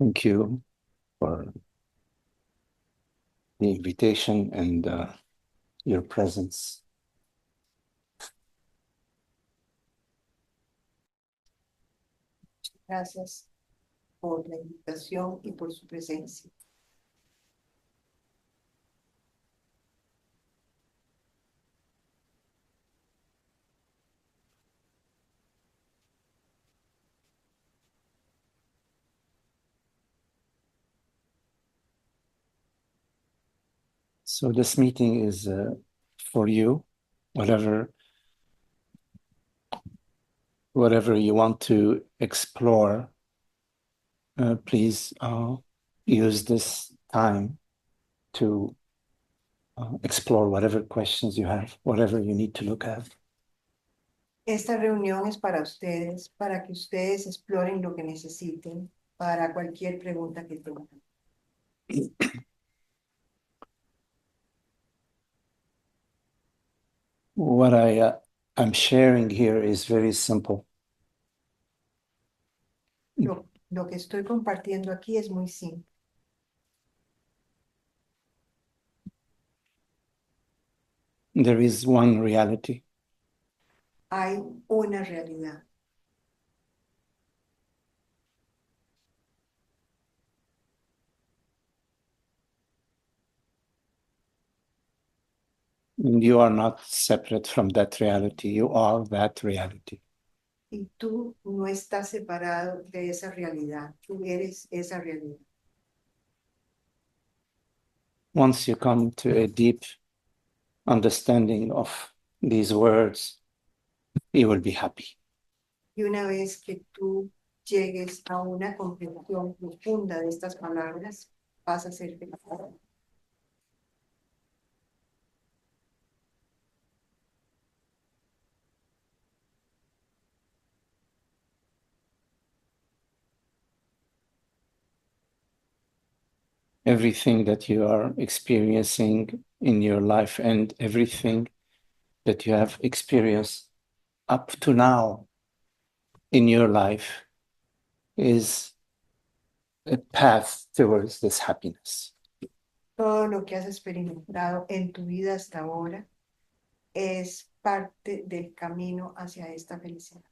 Thank you for the invitation and your presence. Gracias por la invitación y por su presencia. So this meeting is for you, whatever you want to explore, please use this time to explore whatever questions you have, whatever you need to look at. Esta reunión es para que ustedes exploren lo que necesiten, para cualquier pregunta que tengan. What I'm sharing here is very simple. Lo que estoy compartiendo aquí es muy simple. There is one reality. Hay una realidad. You are not separate from that reality. You are that reality. Y tú no estás separado de esa realidad. Tú eres esa realidad. Once you come to a deep understanding of these words, you will be happy. Y una vez que tú llegues a una comprensión profunda de estas palabras, vas a ser feliz. Everything that you are experiencing in your life and everything that you have experienced up to now in your life is a path towards this happiness. Todo lo que has experimentado en tu vida hasta ahora es parte del camino hacia esta felicidad.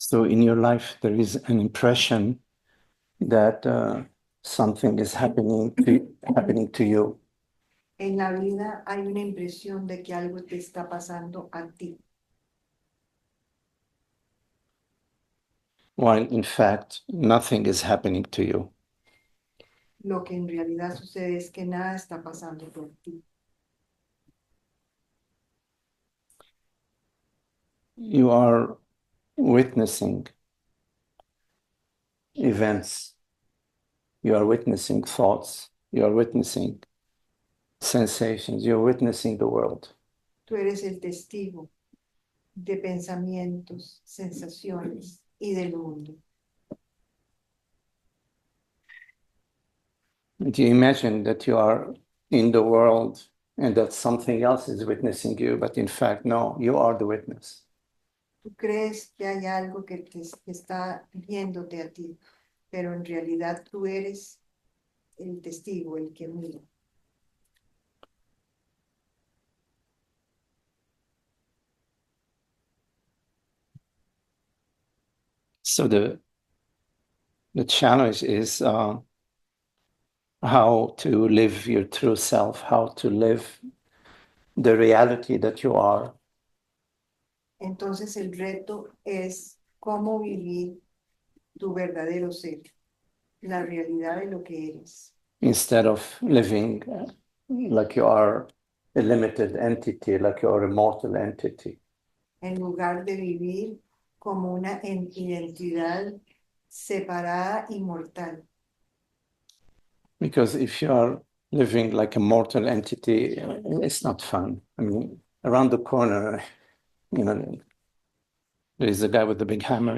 So in your life, there is an impression that something is happening to you. En la vida hay una impresión de que algo te está pasando a ti, While in fact, nothing is happening to you. lo que en realidad sucede es que nada está pasando por ti. You are witnessing events, you are witnessing thoughts, you are witnessing sensations, you're witnessing the world. Tú eres el testigo de pensamientos, sensaciones y del mundo. And you imagine that you are in the world and that something else is witnessing you, but in fact, no, you are the witness. Tú crees que hay algo que está viéndote a ti, pero en realidad tú eres el testigo, el que mira. So the The challenge is how to live your true self, how to live the reality that you are, Entonces el reto es cómo vivir tu verdadero ser, la realidad de lo que eres, instead of living like you are a limited entity, like you are a mortal entity. en lugar de vivir como una identidad separada y mortal. Because if you are living like a mortal entity, it's not fun. I mean, around the corner, there is a guy with a big hammer,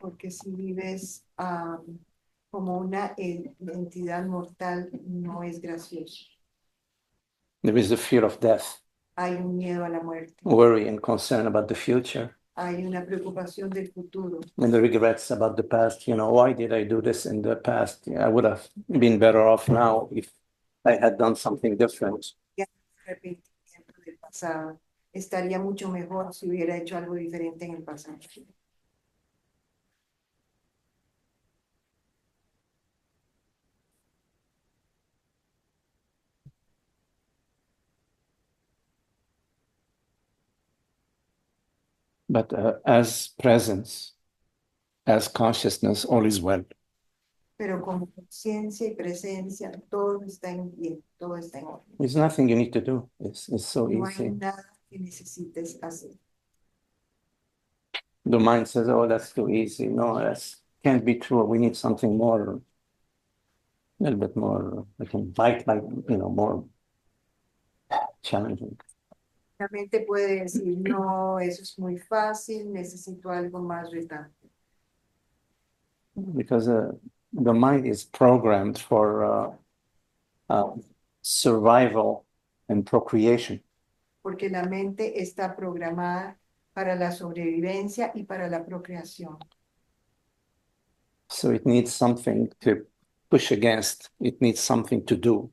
Porque si vives como una entidad mortal, no es gracioso. There is a fear of death, Hay un miedo a la muerte, worry and concern about the future, hay una preocupación del futuro, and the regrets about the past. Why did I do this in the past? I would have been better off now if I had done something different. y hay arrepentimiento del pasado. Estaría mucho mejor si hubiera hecho algo diferente en el pasado. But as presence, as consciousness, all is well. Pero como conciencia y presencia, todo está en bien, todo está en orden. There's nothing you need to do. It's so No hay easy. nada que necesites hacer. The mind says, "Oh, that's too easy." No, that can't be true. We need something more, a little bit more, like more challenging. La mente puede decir, no, eso es muy fácil, necesito algo más retante. Because the mind is programmed for survival and procreation. Porque la mente está programada para la sobrevivencia y para la procreación. So it needs something to push against. It needs something to do.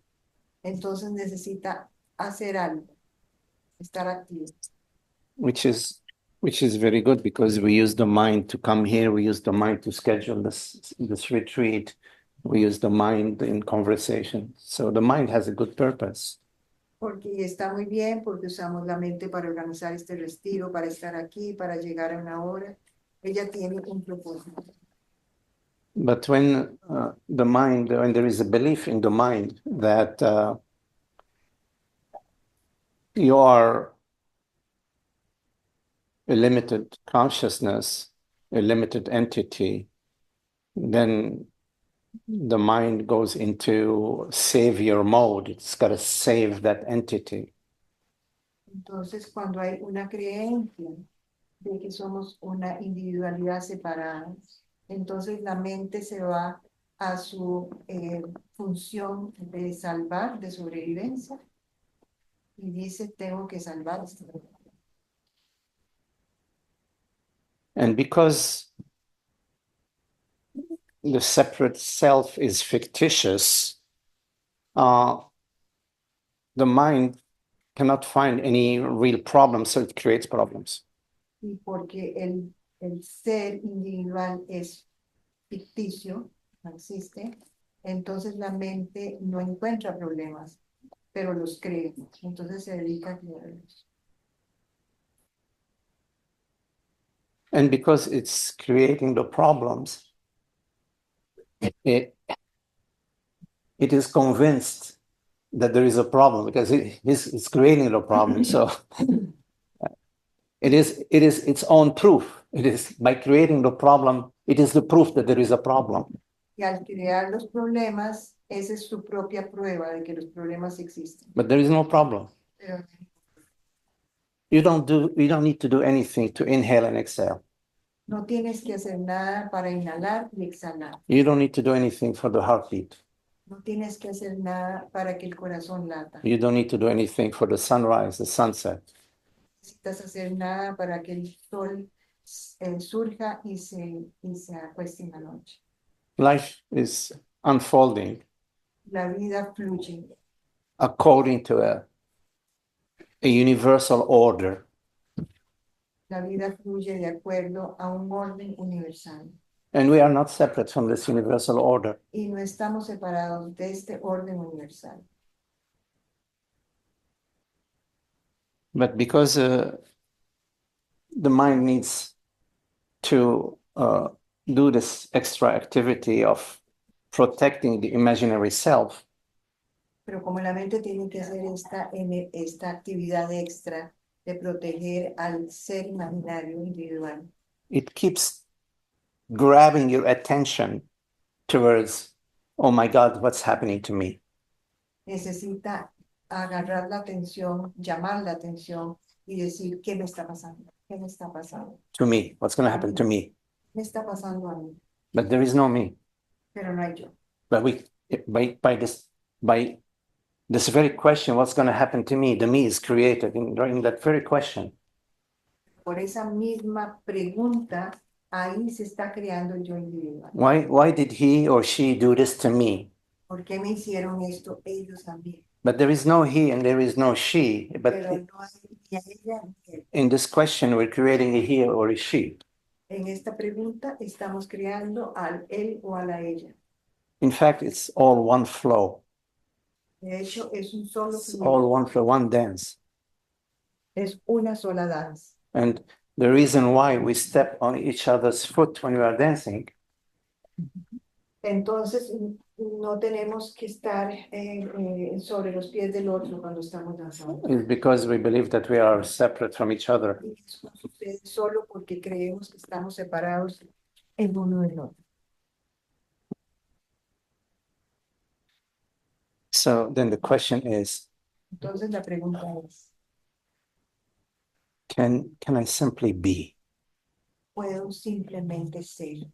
Entonces necesita hacer algo, estar activo. Which is very good because we use the mind to come here. We use the mind to schedule this retreat. We use the mind in conversation. So the mind has a good purpose. Porque está muy bien, porque usamos la mente para organizar este retiro, para estar aquí, para llegar a una hora. Ella tiene un propósito. But when when there is a belief in the mind that you are a limited consciousness, a limited entity, then the mind goes into savior mode. It's got to save that entity. Entonces, cuando hay una creencia de que somos una individualidad separada, entonces la mente se va a su función de salvar, de sobrevivencia, y dice, tengo que salvar a esta persona. And because the separate self is fictitious, the mind cannot find any real problem, so it creates problems. Y porque el ser individual es ficticio, no existe, entonces la mente no encuentra problemas, pero los cree, entonces se dedica a crearlos. And because it's creating the problems, it is convinced that there is a problem because it's creating the problem. So it is its own proof. It is by creating the problem, it is the proof that there is a problem. Y al crear los problemas, esa es su propia prueba de que los problemas existen. But there is no problem. Pero You don't need to do anything to inhale and exhale. no tienes que hacer nada para inhalar y exhalar. You don't need to do anything for the heartbeat. No tienes que hacer nada para que el corazón lata. You don't need to do anything for the sunrise, the sunset. No necesitas hacer nada para que el sol surja y se acueste en la noche. Life is unfolding La vida fluye according to a universal order. La vida fluye de acuerdo a un orden universal. And we are not separate from this universal order. Y no estamos separados de este orden universal. But because the mind needs to do this extra activity of protecting the imaginary self, Pero como la mente tiene que hacer esta actividad extra de proteger al ser imaginario individual, it keeps grabbing your attention towards, oh my God, what's happening to me? necesita agarrar la atención, llamar la atención y decir, ¿qué me está pasando? ¿Qué me está pasando? To me, what's going to happen to me? ¿Qué me está pasando a mí? But there is no me. Pero no hay yo. But by this very question, what's going to happen to me? The me is created in that very question. Por esa misma pregunta, ahí se está creando el yo individual. Why did he or she do this to me? ¿Por qué me hicieron esto ellos a mí? But there is no he and there is no she. But Pero no hay ni a ella ni a él. in this question, we're creating a he or a she. En esta pregunta estamos creando al él o a la ella. In fact, it's all one flow. De hecho, es un solo It's fluir, all one flow, one dance. es una sola danza. And the reason why we step on each other's foot when we are dancing Entonces, no tenemos que estar sobre los pies del otro cuando estamos danzando. is because we believe that we are separate from each other. Y eso sucede solo porque creemos que estamos separados el uno del otro. So then the question is, Entonces, la pregunta es, can I simply be? ¿puedo simplemente ser?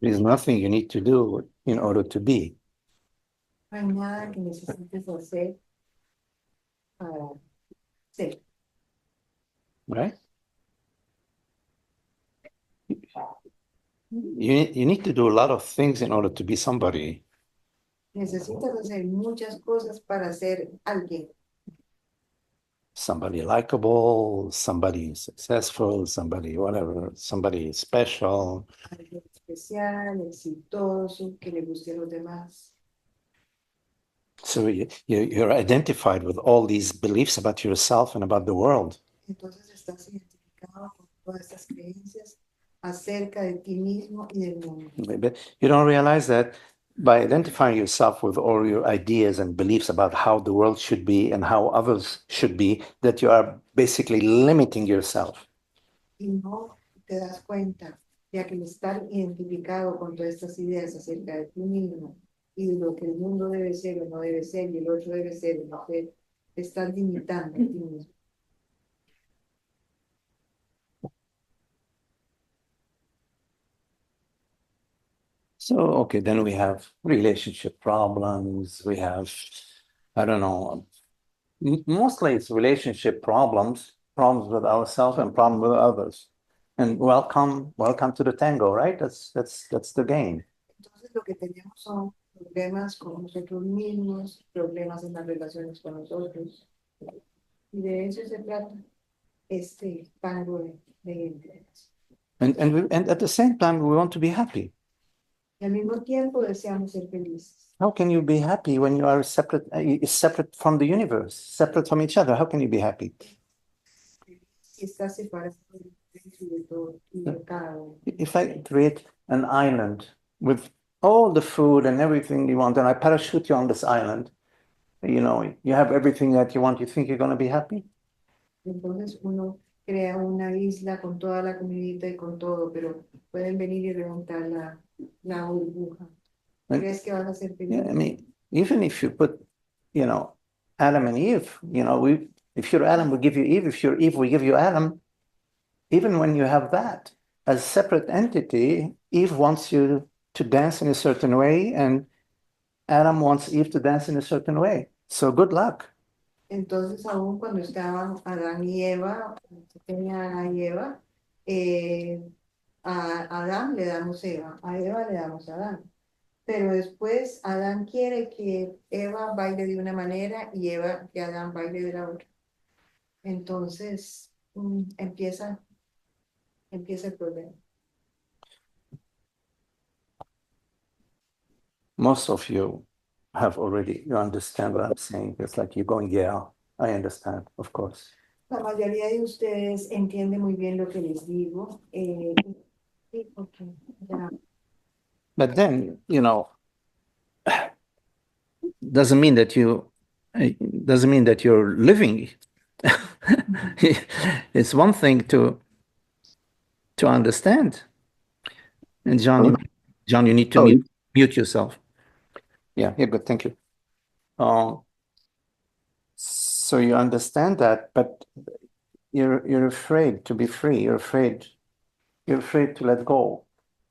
There's nothing you need to do in order to be. No hay nada que necesites hacer para ser. Right? You need to do a lot of things in order to be somebody. Necesitas hacer muchas cosas para ser alguien. Somebody likable, somebody successful, somebody whatever, somebody special. Alguien especial, exitoso, que le guste a los demás. So you're identified with all these beliefs about yourself and about the world. Entonces estás identificado con todas estas creencias acerca de ti mismo y del mundo. But you don't realize that by identifying yourself with all your ideas and beliefs about how the world should be and how others should be, that you are basically limiting yourself. Y no te das cuenta, ya que al estar identificado con todas estas ideas acerca de ti mismo y de lo que el mundo debe ser o no debe ser, y el otro debe ser o no ser, te estás limitando a ti mismo. So, okay, then we have relationship problems. We have, I don't know, mostly it's relationship problems with ourselves and problems with others. And welcome to the tango, right? That's the game. Entonces lo que tenemos son problemas con nosotros mismos, problemas en las relaciones con nosotros. Y de eso se trata este tango de intereses. And at the same time, we want to be happy. Y al mismo tiempo deseamos ser felices. How can you be happy when you are separate from the universe, separate from each other? How can you be happy? Si estás separado de todo y de cada uno. If I create an island with all the food and everything you want, and I parachute you on this island, you know, you have everything that you want, you think you're going to be happy? Entonces uno crea una isla con toda la comidita y con todo, pero pueden venir y reventar la burbuja. ¿Crees que vas a ser feliz? Yeah, I mean, even if you put, you know, Adam and Eve, you know, if you're Adam, we give you Eve. If you're Eve, we give you Adam. Even when you have that as a separate entity, Eve wants you to dance in a certain way, and Adam wants Eve to dance in a certain way. So good luck. Entonces, aún cuando estaban Adán y Eva, tenía Adán y Eva, a Adán le damos Eva, a Eva le damos Adán. Pero después Adán quiere que Eva baile de una manera y Eva que Adán baile de la otra. Entonces empieza el problema. Most of you have already, you understand what I'm saying. It's like you're going, yeah, I understand, of course. La mayoría de ustedes entiende muy bien lo que les digo. Sí, okay, ya. But then, doesn't mean that you're living. It's one thing to understand. And John, you need to mute yourself. Yeah, good. Thank you. So you understand that, but you're afraid to be free. You're afraid to let go.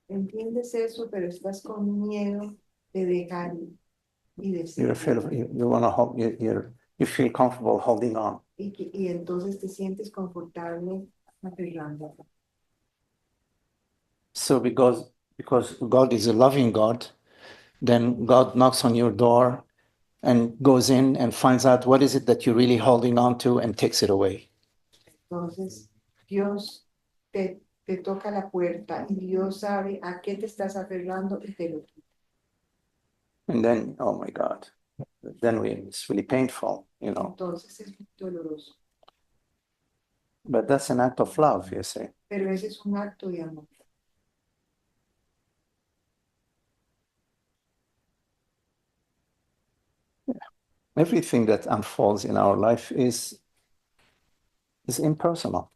Entiendes eso, pero estás con miedo de dejar y de You're afraid of you want to hold. You feel comfortable holding on. y entonces te sientes confortable aferrando. So because God is a loving God, then God knocks on your door and goes in and finds out what is it that you're really holding on to and takes it away. Entonces, Dios te toca la puerta y Dios sabe a qué te estás aferrando y te lo quita. And then, oh my God, it's really painful, Entonces es muy doloroso. But that's an act of love, you see. Pero ese es un acto de amor. Everything that unfolds in our life is impersonal.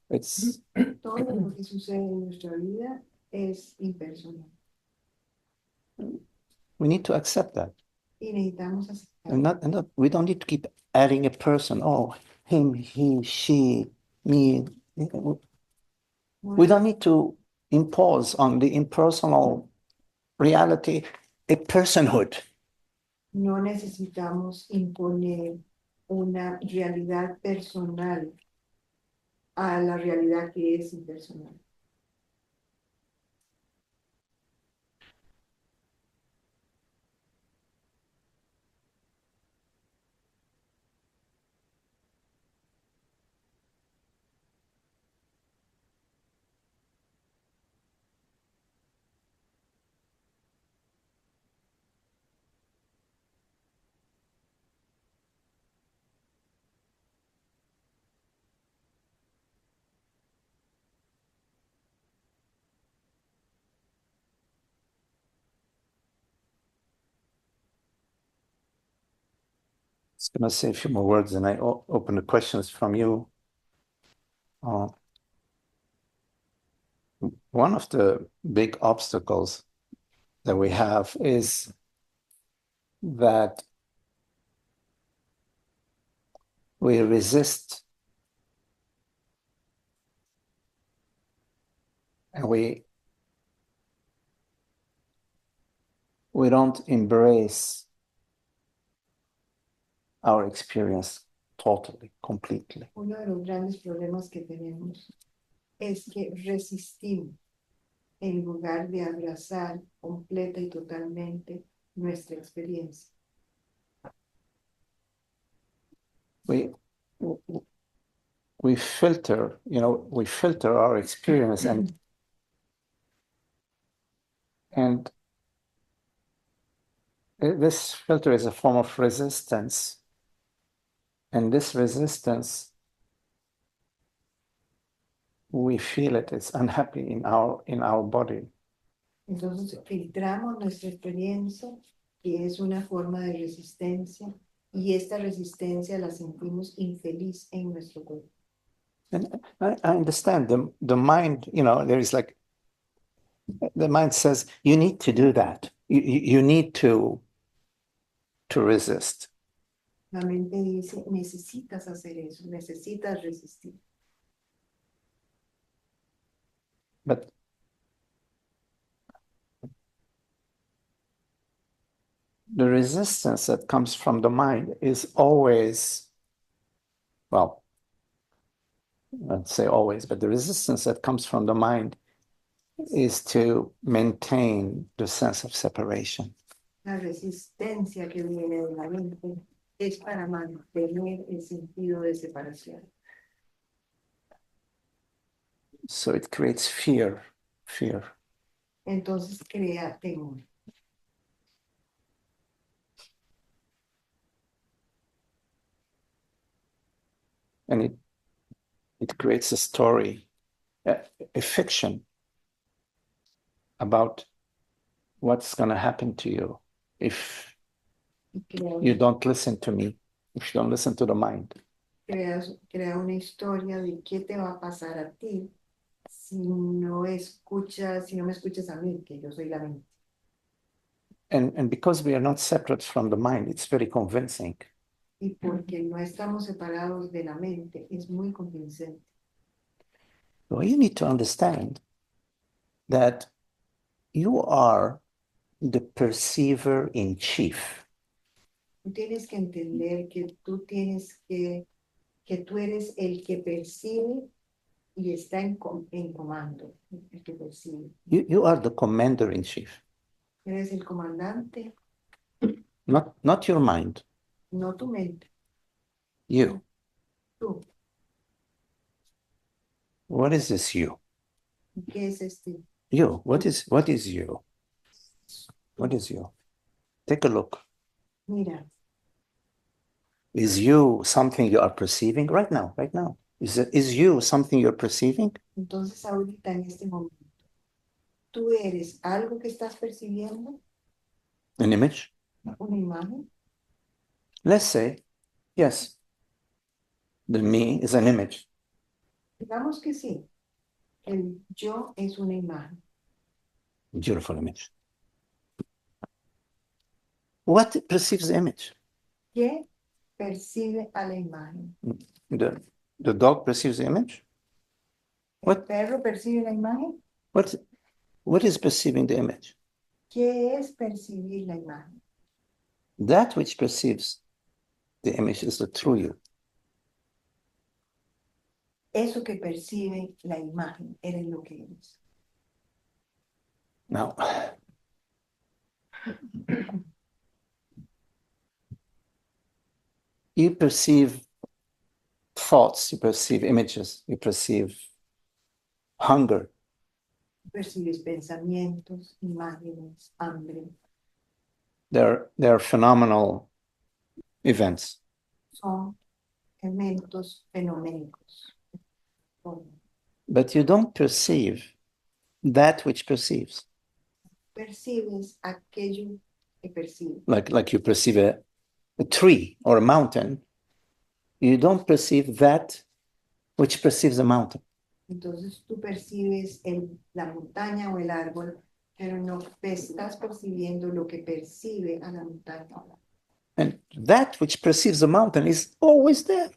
Todo lo que sucede en nuestra vida es impersonal. We need to accept that. Y necesitamos aceptar. And we don't need to keep adding a person. Oh, him, he, she, me. We don't need to impose on the impersonal reality a personhood. No necesitamos imponer una realidad personal a la realidad que es impersonal. Just going to say a few more words and I open the questions from you. One of the big obstacles that we have is that we resist and we don't embrace our experience totally, completely. Uno de los grandes problemas que tenemos es que resistimos en lugar de abrazar completa y totalmente nuestra experiencia. We filter, our experience and this filter is a form of resistance. And this resistance, we feel it, it's unhappy in our body. Entonces filtramos nuestra experiencia, que es una forma de resistencia, y esta resistencia la sentimos infeliz en nuestro cuerpo. And I understand the mind, there is like, the mind says, you need to do that. You need to resist. La mente dice, necesitas hacer eso, necesitas resistir. But the resistance that comes from the mind is always, well, I'd say always, but the resistance that comes from the mind is to maintain the sense of separation. La resistencia que viene de la mente es para mantener el sentido de separación. So it creates fear. Entonces crea temor. And it creates a story, a fiction about what's going to happen to you if you don't listen to me, if you don't listen to the mind. Crea una historia de qué te va a pasar a ti si no me escuchas a mí, que yo soy la mente. And because we are not separate from the mind, it's very convincing. Y porque no estamos separados de la mente, es muy convincente. Well, you need to understand that you are the perceiver in chief. Tú tienes que entender que tú eres el que percibe y está en comando, el que percibe. You are the commander in chief. Eres el comandante, Not your mind. no tu mente, You. tú. What is this you? ¿Qué es este? You. What is you? What is you? Take a look. Mira, Is you something you are perceiving right now? Is you something you're perceiving? entonces ahorita en este momento, ¿tú eres algo que estás percibiendo? An image? ¿Una imagen? Let's say, yes, the me is an image. Digamos que sí, el yo es una imagen. Beautiful image. What perceives the image? ¿Qué percibe a la imagen? The dog perceives the image? ¿El What? perro percibe la imagen? What is perceiving the image? ¿Qué es percibir la imagen? That which perceives the image is the true you. Eso que percibe la imagen, eres lo que eres. Now, you perceive thoughts, you perceive images, you perceive hunger. Percibes pensamientos, imágenes, hambre. They're phenomenal events. Son eventos fenoménicos. But you don't perceive that which perceives. Percibes aquello que percibes. Like you perceive a tree or a mountain, you don't perceive that which perceives the mountain. Entonces tú percibes la montaña o el árbol, pero no estás percibiendo lo que percibe a la montaña o el árbol. And that which perceives the mountain is always there,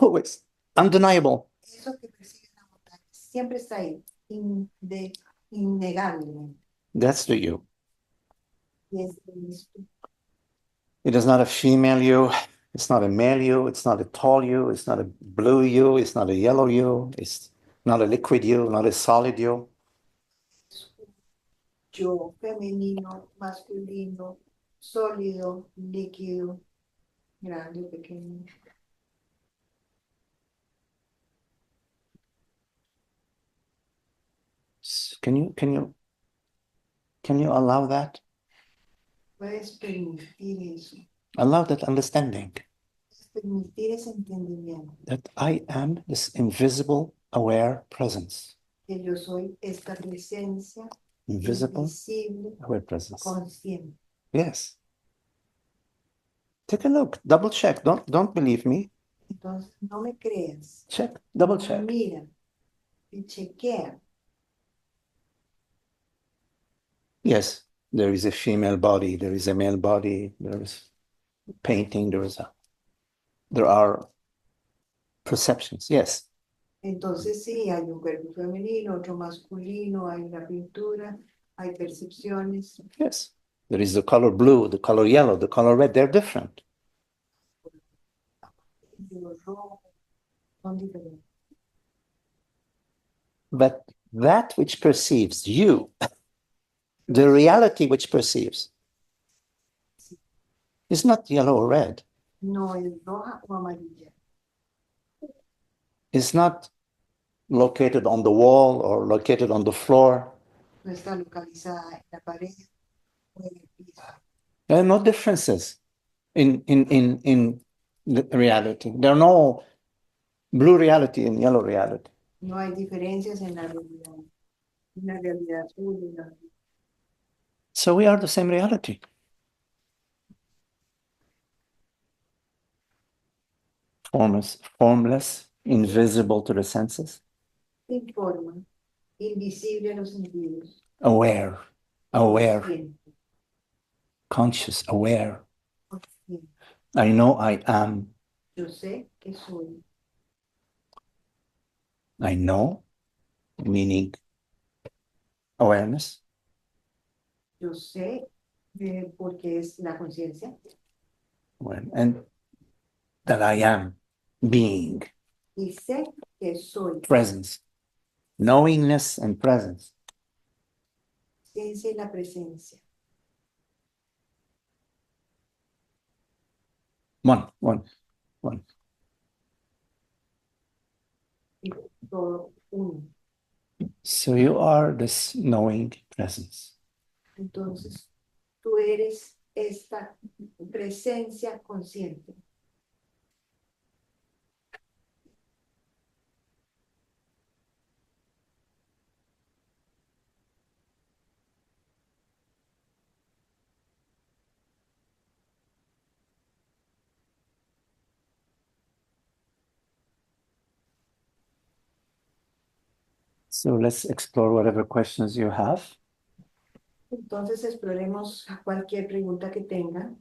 always, undeniable. Eso que percibe la montaña siempre está ahí, innegablemente. That's the you. Y es tú. It is not a female you, it's not a male you, it's not a tall you, it's not a blue you, it's not a yellow you, it's not a liquid you, not a solid you. Yo, femenino, masculino, sólido, líquido, grande o pequeño. Can you allow that? Puedes permitir eso. Allow that understanding. Permitir ese entendimiento. That I am this invisible, aware presence. Que yo soy esta presencia Invisible, invisible, aware presence. consciente. Yes. Take a look. Double check. Don't believe me. Entonces, no me creas. Check. Double check. Mira y chequea. Yes, there is a female body. There is a male body. There is painting. There are perceptions. Yes. Entonces sí, hay un cuerpo femenino, otro masculino, hay una pintura, hay percepciones. Yes. There is the color blue, the color yellow, the color red. They're different. Los rojos son diferentes. But that which perceives you, the reality which perceives, is not yellow or red. No es roja o amarilla. It's not located on the wall or located on the floor. No está localizada en la pared o en el piso. There are no differences in the reality. There are no blue reality and yellow reality. No hay diferencias en la realidad. Una realidad azul y una. So we are the same reality. Formless, invisible to the senses. Sin forma, invisible a los sentidos. Aware, Consciente, conscious, aware. consciente. I know I am. Yo sé que soy. I know, meaning awareness. Yo sé porque es la conciencia. And that I am, being, Y sé que soy. presence, knowingness and presence. Conciencia y la presencia. One. Y todo uno. So you are this knowing presence. Entonces, tú eres esta presencia consciente. So let's explore whatever questions you have. Entonces, exploremos cualquier pregunta que tengan.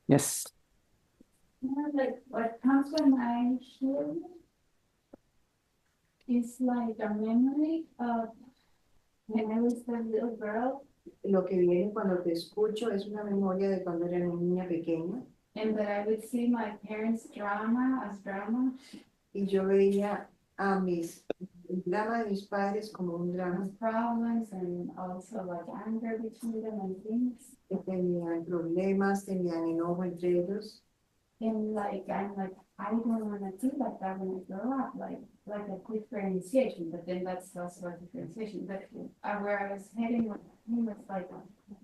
Yes. Like what comes when I hear is like a memory of when I was a little girl Lo que viene cuando te escucho es una memoria de cuando era una niña pequeña and that I would see my parents' drama as drama y yo veía a el drama de mis padres como un drama as problems and also like anger between them and things. que tenían problemas, tenían enojo entre ellos. And like I'm like I don't want to do like that when I grow up, like a differentiation, but then that's also a differentiation. But where I was heading with him was like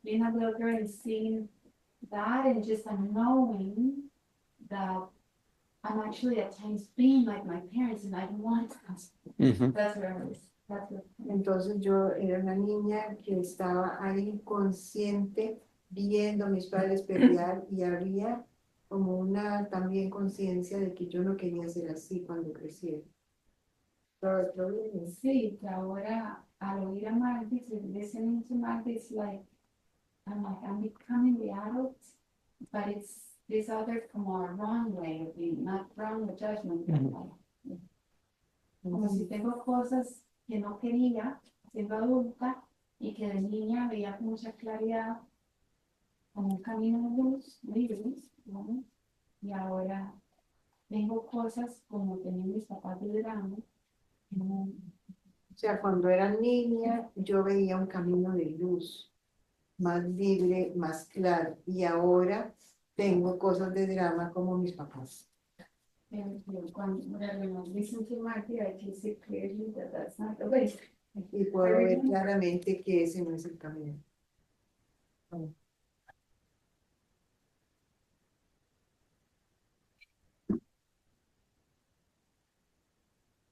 being a little girl and seeing that and just knowing that I'm actually at times being like my parents and I don't want to. Mm-hmm. That's where I was. That's what. Entonces yo era una niña que estaba ahí consciente viendo a mis padres pelear y había como una también conciencia de que yo no quería ser así cuando creciera. Todo bien. Sí, que ahora al oír a Magdi, listening to Magdi, it's like I'm becoming the adult, but it's this other como wrong way of being, not wrong with judgment, but like, como si tengo cosas que no quería siendo adulta y que de niña veía con mucha claridad como un camino de luz, libres, ¿no? Y ahora tengo cosas como tenían mis papás de verano. O sea, cuando era niña yo veía un camino de luz más libre, más claro y ahora tengo cosas de drama como mis papás. When I listen to Magdi, I can see clearly that that's not the way. Y puedo ver claramente que ese no es el camino.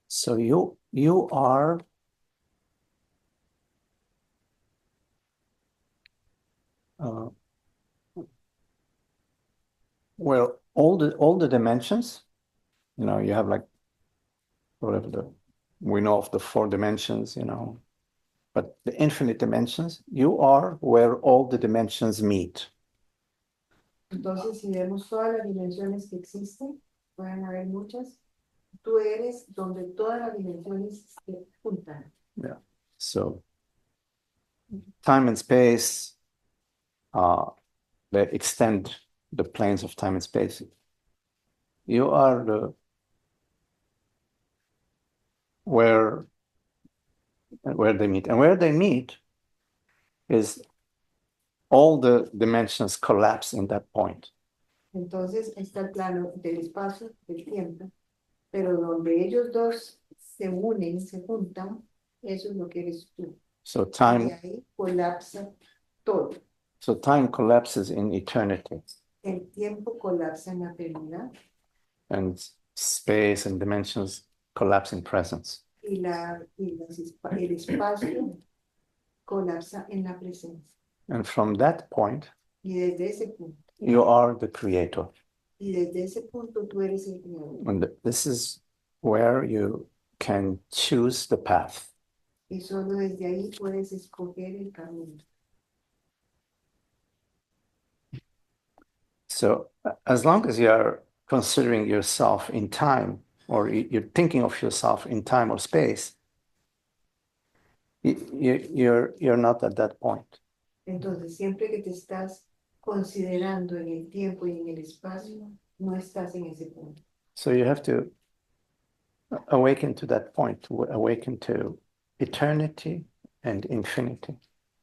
So you are well all the dimensions You know, you have like whatever we know of the 4 dimensions, but the infinite dimensions, you are where all the dimensions meet. Entonces, si vemos todas las dimensiones que existen, pueden haber muchas, tú eres donde todas las dimensiones se juntan. Yeah. So time and space, they extend the planes of time and space. You are where they meet. And where they meet is all the dimensions collapse in that point. Entonces está el plano del espacio, del tiempo, pero donde ellos dos se unen, se juntan, eso es lo que eres tú. So Y time, ahí colapsa todo. so time collapses in eternity, El tiempo colapsa en la eternidad and space and dimensions collapse in presence. y el espacio colapsa en la presencia. And from that point, Y desde ese punto, you are the creator. y desde ese punto tú eres el creador. And this is where you can choose the path. Y solo desde ahí puedes escoger el camino. So as long as you are considering yourself in time, or you're thinking of yourself in time or space, you're not at that point. Entonces, siempre que te estás considerando en el tiempo y en el espacio, no estás en ese punto. So you have to awaken to that point, to awaken to eternity and infinity.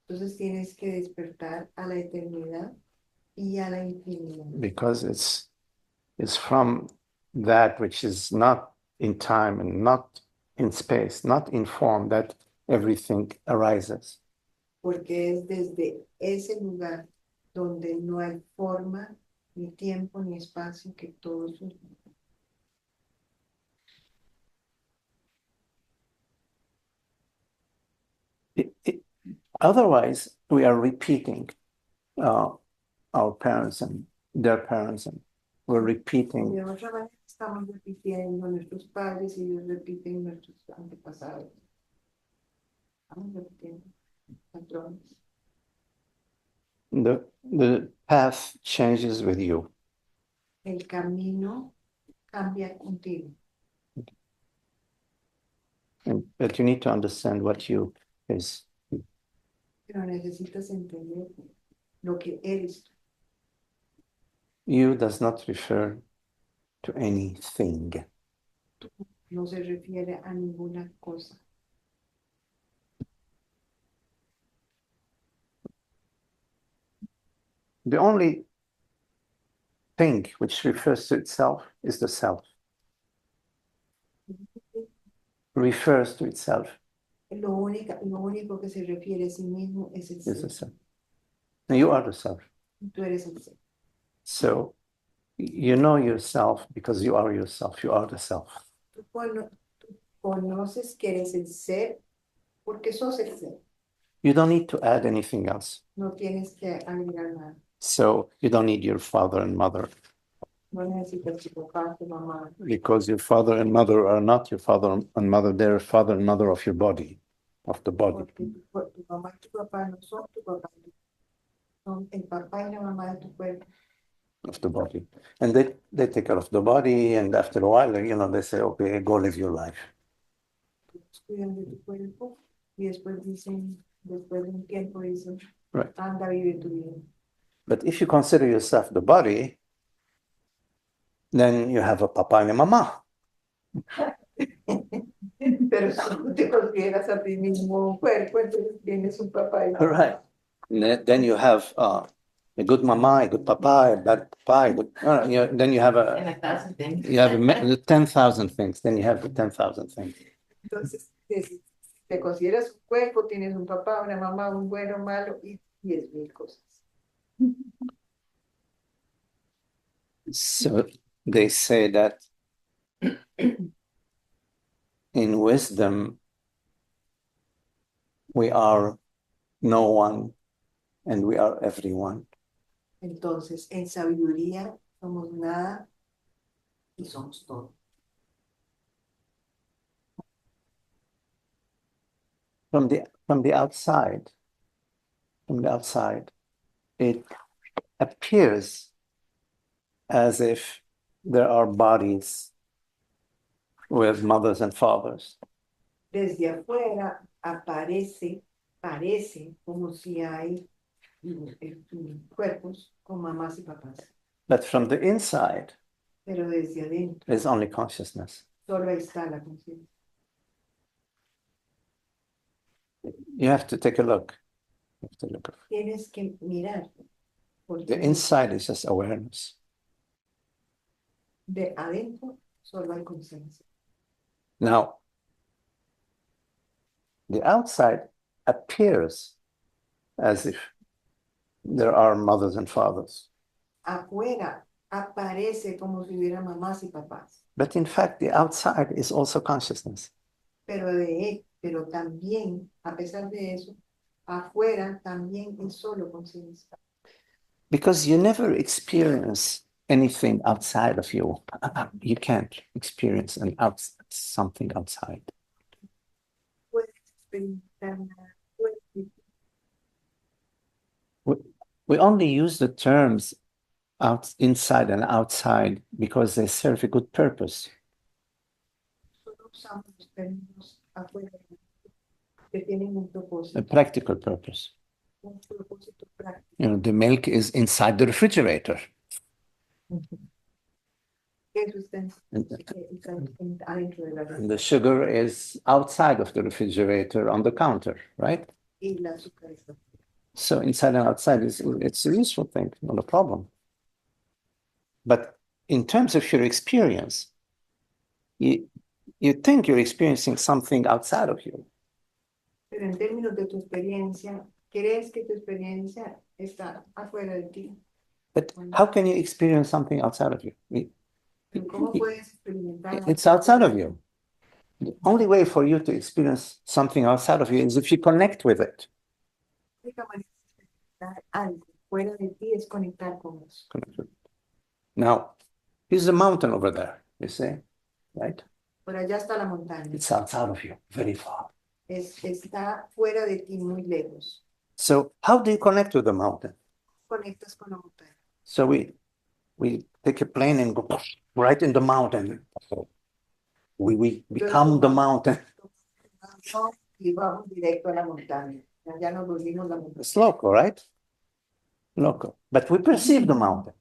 Entonces tienes que despertar a la eternidad y a la infinidad. Because it's from that which is not in time and not in space, not in form, that everything arises. Porque es desde ese lugar donde no hay forma, ni tiempo, ni espacio que todo surge. Otherwise, we are repeating our parents and their parents, and we're repeating. De otra manera, estamos repitiendo nuestros padres y ellos repiten nuestros antepasados. Estamos repitiendo patrones. The path changes with you. El camino cambia contigo. But you need to understand what you is. Pero necesitas entender lo que eres tú. You does not refer to anything. No se refiere a ninguna cosa. The only thing which refers to itself is the self. Refers to itself Lo único que se refiere a sí mismo es el is the ser. self. And you are the self. Tú eres el ser. So you know yourself because you are yourself. You are the self. Tú conoces que eres el ser porque sos el ser. You don't need to add anything else. No tienes que agregar nada. So you don't need your father and mother, No necesitas tu papá, tu mamá. because your father and mother are not your father and mother. They're father and mother of your body, of the body. Porque tu mamá y tu papá no son tu papá. Son el papá y la mamá de tu cuerpo. Of the body. And they take care of the body, and after a while, they say, okay, go live your life. Cuidan de tu cuerpo y después dicen, después de un tiempo dicen, Right. anda, vive tu vida. But if you consider yourself the body, then you have a papa and a mama. Pero si tú te consideras a ti mismo un cuerpo, entonces tienes un papá y All right. Then you have a good mama, a good papa, a bad papa, then you have And 1,000 things. you have 10,000 things. Then you have the 10,000 things. entonces si te consideras un cuerpo, tienes un papá, una mamá, un bueno, malo y 10,000 cosas. So they say that in wisdom, we are no one and we are everyone. Entonces, en sabiduría somos nada y somos todo. from the outside, it appears as if there are bodies with mothers and fathers. Desde afuera parece como si hay cuerpos con mamás y papás. But from the inside, Pero desde adentro there's only consciousness. solo está la conciencia. You have to take a look. Tienes que mirar. Porque The inside is just awareness. de adentro solo hay conciencia. Now, the outside appears as if there are mothers and fathers. Afuera aparece como si hubiera mamás y papás. But in fact, the outside is also consciousness. Pero también, a pesar de eso, afuera también es solo conciencia. Because you never experience anything outside of you. You can't experience something outside. Puedes experimentar nada, We only use the terms inside and outside because they serve a good purpose. solo usamos los términos afuera que tienen un propósito. A practical purpose. Un propósito práctico. You know, the milk is inside the refrigerator. Eso está adentro de la And the sugar is outside of the refrigerator on the counter, right? y el azúcar está. So inside and outside it's a useful thing, not a problem. But in terms of your experience, you think you're experiencing something outside of you. Pero en términos de tu experiencia, crees que tu experiencia está afuera de ti. But how can you experience something outside of you? Pero ¿cómo puedes experimentar? It's outside of you. The only way for you to experience something outside of you is if you connect with it. La única manera de experimentar algo fuera de ti es conectar con eso. Connect with it. Now, here's a mountain over there, you see, right? Por allá está la montaña. It's outside of you, very far. Está fuera de ti, muy lejos. So how do you connect with the mountain? Conectas con la montaña. So we take a plane and go right in the mountain. So we become the mountain. Y vamos directo a la montaña. Ya nos volvimos la montaña. It's local, right? Local. But we perceive the mountain.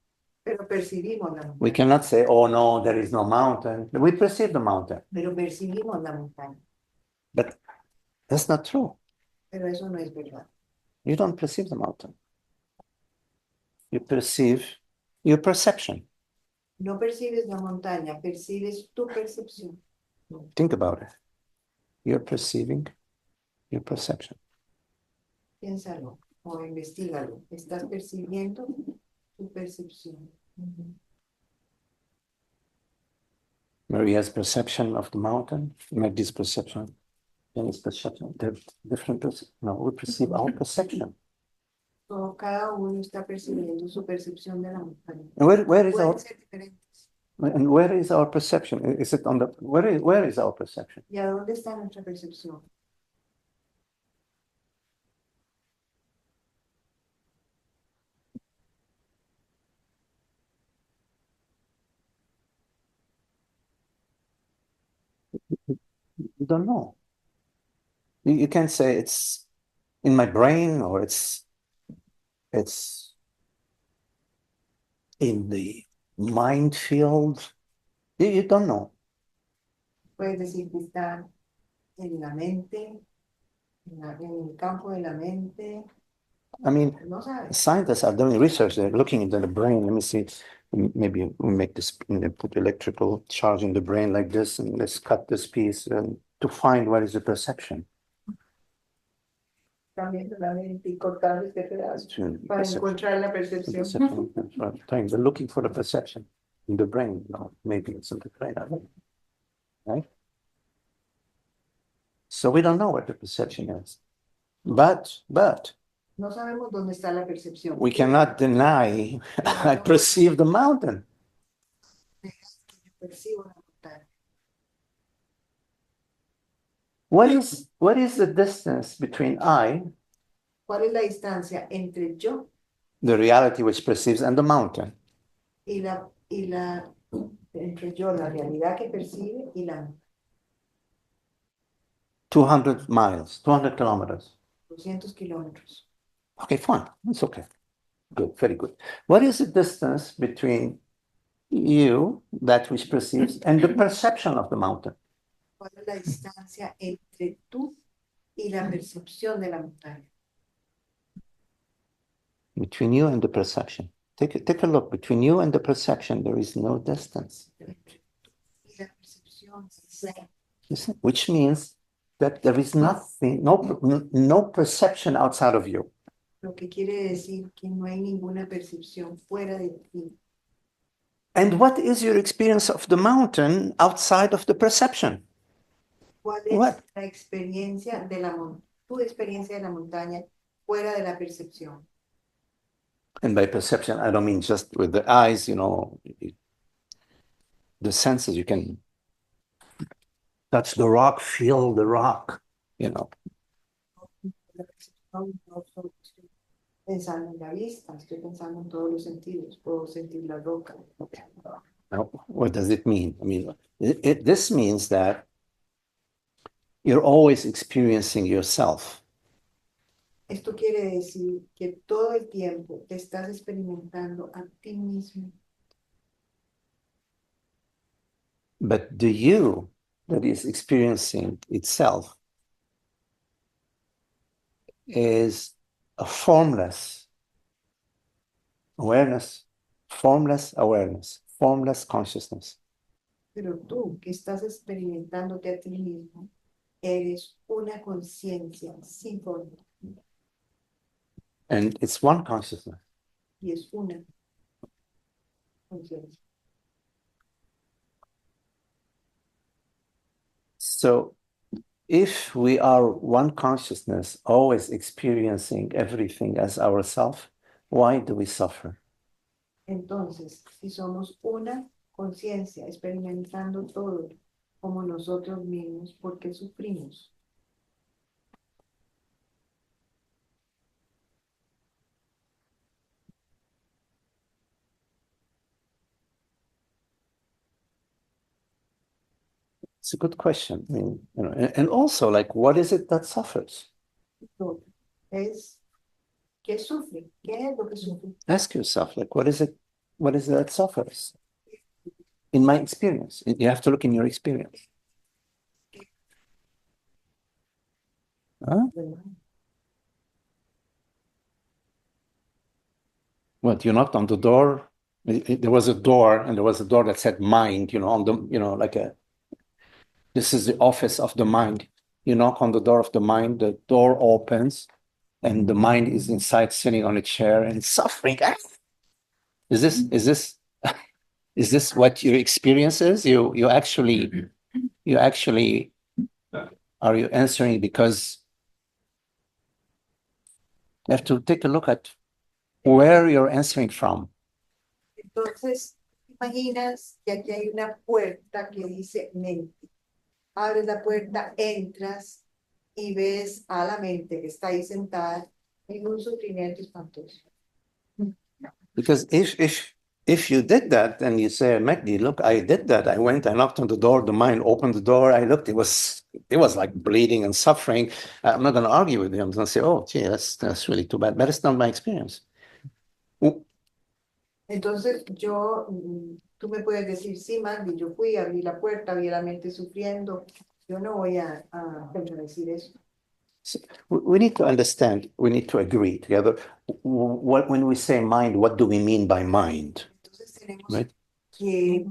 Pero percibimos la We montaña. cannot say, oh no, there is no mountain. We perceive the mountain. Pero percibimos la montaña. But that's not true. Pero eso no es verdad. You don't perceive the mountain. You perceive your perception. No percibes la montaña, percibes tu percepción. Think about it. You're perceiving your perception. Piénsalo o investígalo. Estás percibiendo tu percepción. Maria's perception of the mountain, Magdi's perception, Jenny's perception, they're different. No, we perceive our perception. Cada uno está percibiendo su percepción de la montaña. And where is our Pueden ser diferentes. and where is our perception? Is it on the where is our perception? ¿Y a dónde está nuestra percepción? You don't know. You can't say it's in my brain or it's in the mind field. You don't know. Puedes decir que está en la mente, en el campo de la mente. I mean, No sabes. scientists are doing research. They're looking into the brain. Let me see. Maybe we make this, put electrical charge in the brain like this, and let's cut this piece and to find what is the perception. También la mente y cortar este pedazo para Perception. encontrar la percepción. Perception, that's right. They're looking for the perception in the brain. No, maybe it's in the brain. I don't know. Right? So we don't know what the perception is. But No sabemos dónde está la percepción. we cannot deny I perceive the mountain. Percibo la montaña. What is the distance between I, ¿Cuál es la distancia entre yo the reality which perceives, and the mountain? entre yo, la realidad que percibe y la 200 miles, 200 kilometers. 200 kilómetros? Okay, fine. It's okay. Good, very good. What is the distance between you, that which perceives, and the perception of the mountain? ¿Cuál es la distancia entre tú y la percepción de la montaña? Between you and the perception. Take a look. Between you and the perception, there is no distance. Y la percepción, cero. Which means that there is nothing, no perception outside of you. Lo que quiere decir que no hay ninguna percepción fuera de ti. And what is your experience of the mountain outside of the perception? ¿Cuál es What? la experiencia de tu experiencia de la montaña fuera de la percepción? And by perception, I don't mean just with the eyes, the senses. You can touch the rock, feel the rock, La percepción, no solo estoy pensando en la vista, estoy pensando en todos los sentidos. Puedo sentir la roca. Now, what does it mean? I mean, this means that you're always experiencing yourself. Esto quiere decir que todo el tiempo te estás experimentando a ti mismo. But the you that is experiencing itself is a formless awareness, formless consciousness. Pero tú que estás experimentándote a ti mismo, eres una conciencia sin forma. And it's one consciousness. Y es una conciencia. So if we are one consciousness, always experiencing everything as ourself, why do we suffer? Entonces, si somos una conciencia experimentando todo como nosotros mismos, ¿por qué sufrimos? It's a good question. I mean, and also, like, what is it that suffers? Todo. ¿Qué sufre? ¿Qué es lo que sufre? Ask yourself, like, what is it that suffers? In my experience, you have to look in your experience. Huh? What, you knocked on the door? There was a door, and there was a door that said mind, on the, like this is the office of the mind. You knock on the door of the mind, the door opens, and the mind is inside sitting on a chair and suffering. Is this what your experience is? You actually are you answering because you have to take a look at where you're answering from. Entonces, imaginas que aquí hay una puerta que dice mente. Abres la puerta, entras y ves a la mente que está ahí sentada en un sufrimiento espantoso. Because if you did that, then you say, Magdi, look, I did that. I went, I knocked on the door, the mind opened the door, I looked, it was like bleeding and suffering. I'm not going to argue with him. I'm going to say, oh, gee, that's really too bad. But it's not my experience. Entonces tú me puedes decir, sí, Magdi, yo fui, abrí la puerta, vi a la mente sufriendo. Yo no voy a decir eso. So we need to understand, we need to agree together. When we say mind, what do we mean by mind? Entonces tenemos Right? que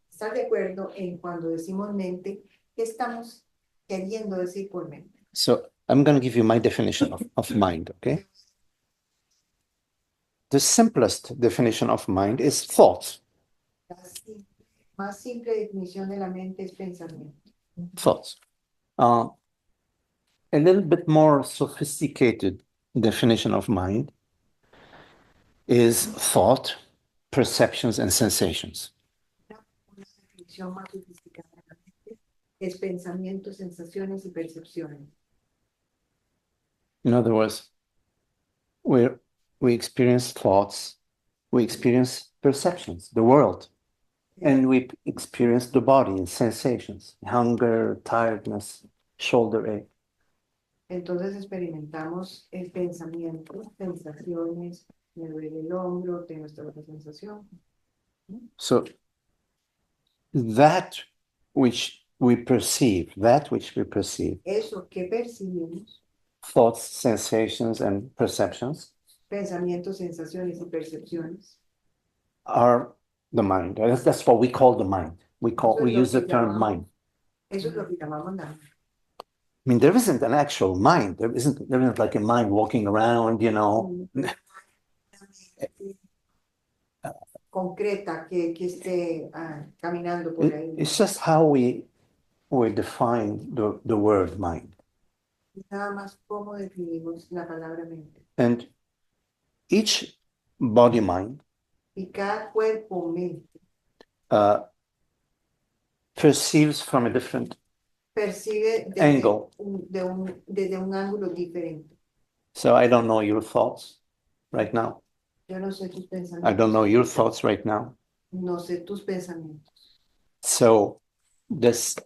estar de acuerdo en cuando decimos mente, ¿qué estamos queriendo decir por mente? So I'm going to give you my definition of mind, okay? The simplest definition of mind is thoughts. La más simple definición de la mente es pensamiento. Thoughts. A little bit more sophisticated definition of mind is thought, perceptions, and sensations. Una definición más sofisticada de la mente es pensamientos, sensaciones y percepciones. In other words, we experience thoughts, we experience perceptions, the world, and we experience the body and sensations, hunger, tiredness, shoulder ache. Entonces experimentamos el pensamiento, sensaciones, me duele el hombro, tengo esta otra sensación. So that which we perceive, Eso que percibimos, thoughts, sensations, and perceptions, pensamientos, sensaciones y percepciones, are the mind. That's what we call the mind. We use the term mind. eso es lo que llamamos la I mean, there isn't an actual mind. There isn't like a mind walking around, you know. concreta que esté caminando por ahí. It's just how we define the word mind. Nada más cómo definimos la palabra mente. And each body mind Y cada cuerpo mente perceives from a different percibe desde angle. desde un ángulo diferente. So I don't know your thoughts right now. Yo no sé tus pensamientos. I don't know your thoughts right now. No sé tus pensamientos. So this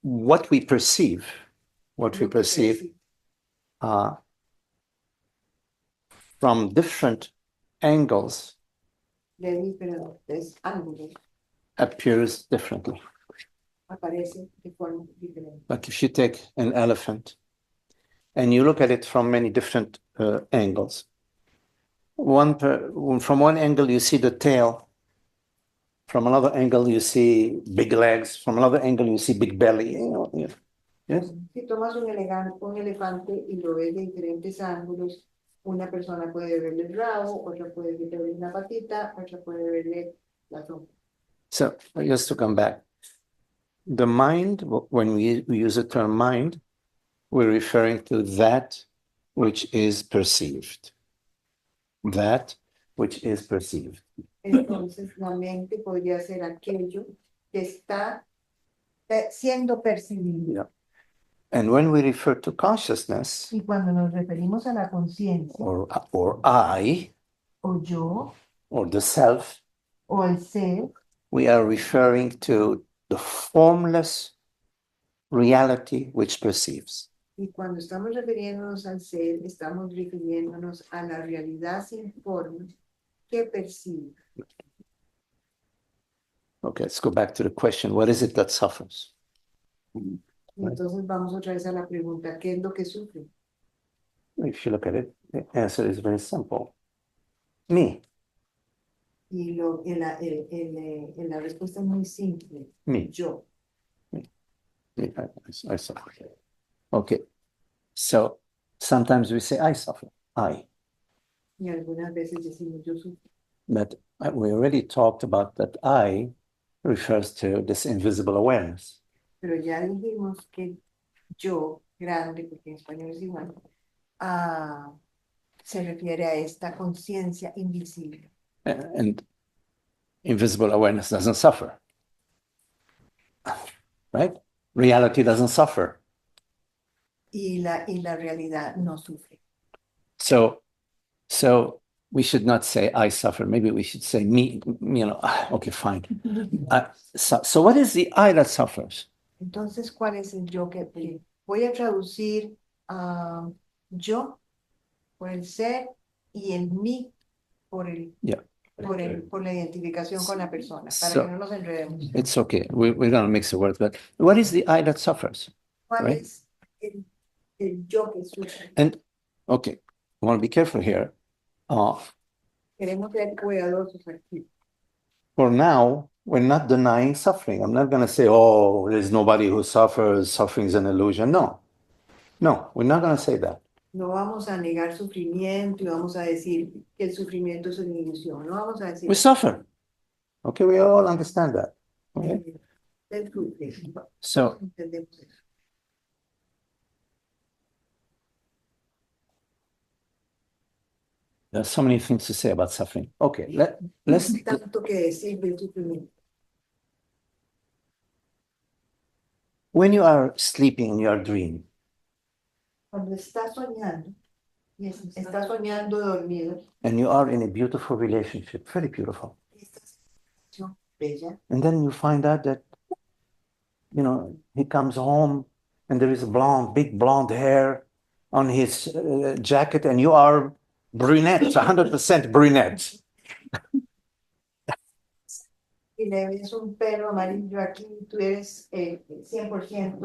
what we perceive from different angles De diferentes ángulos appears differently. aparece de forma diferente. Like if you take an elephant and you look at it from many different angles, from one angle you see the tail, from another angle you see big legs, from another angle you see big belly. Yes? Si tomas un elefante y lo ves de diferentes ángulos, una persona puede verle el rabo, otra puede verle una patita, otra puede verle la trompa. So just to come back, the mind, when we use the term mind, we're referring to that which is perceived. That which is perceived. Entonces la mente podría ser aquello que está siendo percibido. Yeah. And when we refer to consciousness, Y cuando nos referimos a la conciencia, or I, o yo, or the self, o el ser, we are referring to the formless reality which perceives. y cuando estamos refiriéndonos al ser, estamos refiriéndonos a la realidad sin forma que percibe. Okay, let's go back to the question, what is it that suffers? Entonces vamos otra vez a la pregunta, ¿qué es lo que sufre? If you look at it, the answer is very simple. Me. Y la respuesta es muy simple. Me. Yo. I suffer. Okay. So sometimes we say I suffer. I. Y algunas veces decimos yo sufro. But we already talked about that I refers to this invisible awareness. Pero ya dijimos que yo, grande, porque en español es igual, se refiere a esta conciencia invisible. And invisible awareness doesn't suffer. Right? Reality doesn't suffer. Y la realidad no sufre. So we should not say I suffer. Maybe we should say me, okay, fine. So what is the I that suffers? Entonces, ¿cuál es el yo que voy a traducir yo por el ser y el mí por el por la identificación con la persona, para que no nos enredemos. It's okay. We're going to mix the words, but what is the I that suffers? ¿Cuál Right? es el yo que sufre? And okay, I want to be careful here. Queremos ser cuidadosos aquí. For now, we're not denying suffering. I'm not going to say, oh, there's nobody who suffers. Suffering is an illusion. No, we're not going to say that. No vamos a negar sufrimiento y vamos a decir que el sufrimiento es una ilusión. No vamos a decir. We suffer. Okay, we all understand that. Okay. So, there's so many things to say about suffering. Okay, let's. Tanto que decir del sufrimiento. when you are sleeping in your dream, Cuando estás soñando, estás soñando dormido, and you are in a beautiful relationship, very beautiful, estás en una relación bella, and then you find out that, he comes home and there is big blonde hair on his jacket, and you are brunette, 100% brunette. y le ves un pelo amarillo aquí, tú eres 100%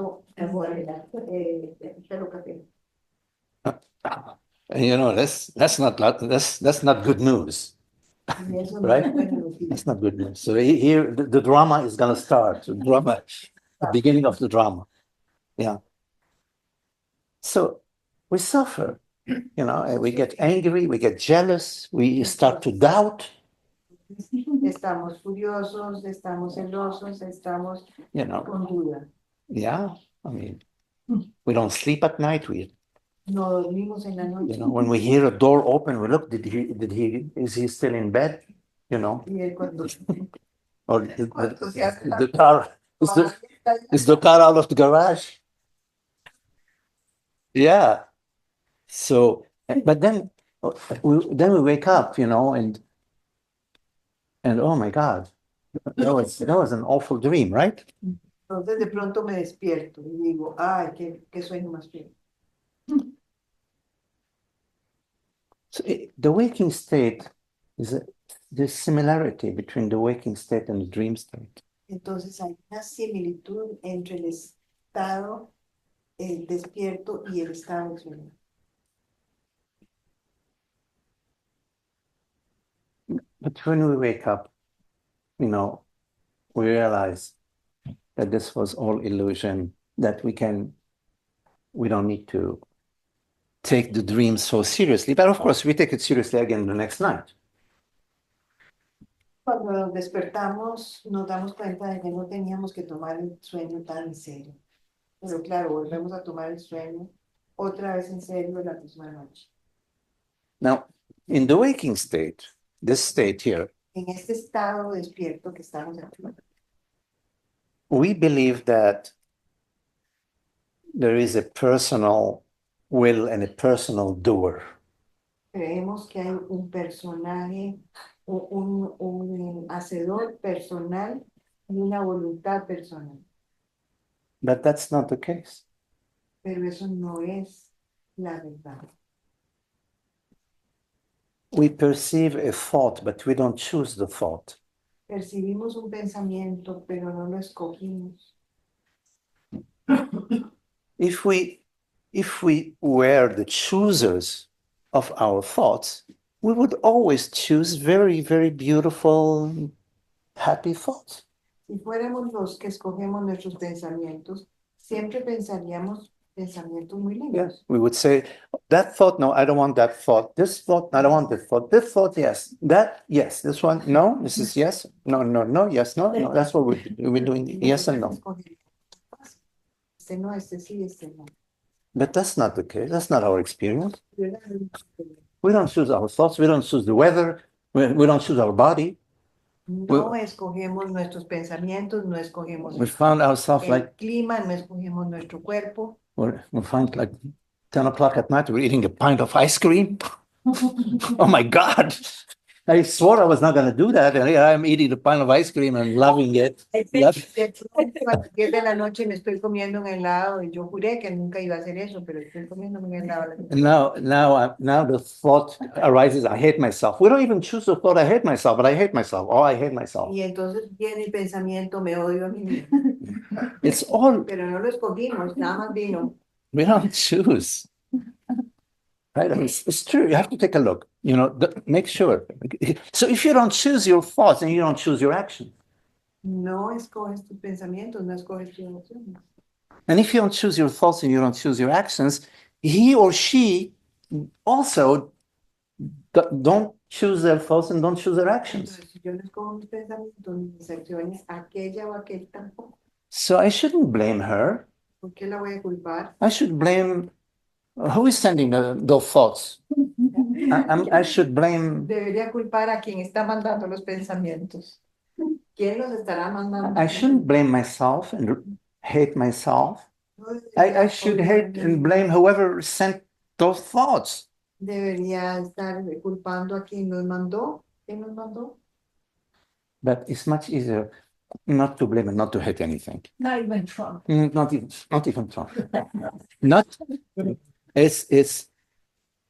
morena, pelo café. And that's not good news, Y eso no right? es buena noticia. That's not good news. So here the drama is going to start. The beginning of the drama. Yeah. So we suffer, and we get angry, we get jealous, we start to doubt, Estamos furiosos, estamos celosos, estamos con duda. Yeah, I mean, we don't sleep at night. No dormimos en la noche. When we hear a door open, we look, is he still in bed? Y él cuando Or the car, is the car out of the garage? Yeah. So, but then we wake up, and oh my God, that was an awful dream, right? Entonces de pronto me despierto y digo, ay, qué sueño más feo. So the waking state is the similarity between the waking state and the dream state. Entonces hay una similitud entre el estado despierto y el estado de sueño. But when we wake up, we realize that this was all illusion, that we don't need to take the dream so seriously. But of course, we take it seriously again the next night. Cuando nos despertamos, nos damos cuenta de que no teníamos que tomar el sueño tan en serio. Pero claro, volvemos a tomar el sueño otra vez en serio la misma noche. Now, in the waking state, this state here, En este estado despierto que estamos aquí, we believe that there is a personal will and a personal doer. creemos que hay un personaje, un hacedor personal y una voluntad personal. But that's not the case. Pero eso no es la verdad. We perceive a thought, but we don't choose the thought. Percibimos un pensamiento, pero no lo escogimos. If we were the choosers of our thoughts, we would always choose very, very beautiful, happy thoughts. Si fuéramos los que escogemos nuestros pensamientos, siempre pensaríamos pensamientos muy lindos. Yes, we would say, that thought, no, I don't want that thought. This thought, I don't want that thought. This thought, yes. That, yes. This one, no. This is yes. No, no, no, yes, no, no. That's what we're doing, yes and no. Este no, este sí, este no. But that's not the case. That's not our experience. We don't choose our thoughts. We don't choose the weather. We don't choose our body. No escogemos nuestros pensamientos, no escogemos We found ourselves el like, clima, no escogemos nuestro cuerpo. we find like 10 o'clock at night, we're eating a pint of ice cream. Oh my God. I swore I was not going to do that. And here I'm eating a pint of ice cream and loving it. A las 10 de la noche me estoy comiendo un helado y yo juré que nunca iba a hacer eso, pero estoy comiendo un helado. And now the thought arises, I hate myself. We don't even choose the thought, I hate myself, but I hate myself. Oh, I hate myself. Y entonces viene el pensamiento, me odio a mí mismo. It's all, Pero no lo escogimos, nada más vino. we don't choose. Right? I mean, it's true. You have to take a look, make sure. So if you don't choose your thoughts, then you don't choose your actions. No escoges tus pensamientos, no escoges tus emociones. And if you don't choose your thoughts and you don't choose your actions, he or she also don't choose their thoughts and don't choose their actions. Entonces, si yo no escojo mis pensamientos, mis acciones, aquella o aquel tampoco. So I shouldn't blame her. ¿Por qué la voy a culpar? I should blame who is sending those thoughts. I should blame. Debería culpar a quien está mandando los pensamientos. ¿Quién los estará mandando? I shouldn't blame myself and hate myself. No I debería should odiarme hate and blame whoever sent those thoughts. Debería estar culpando a quien nos mandó. ¿Quién nos mandó? But it's much easier not to blame and not to hate anything. Not even Trump. Not even Trump. Not it's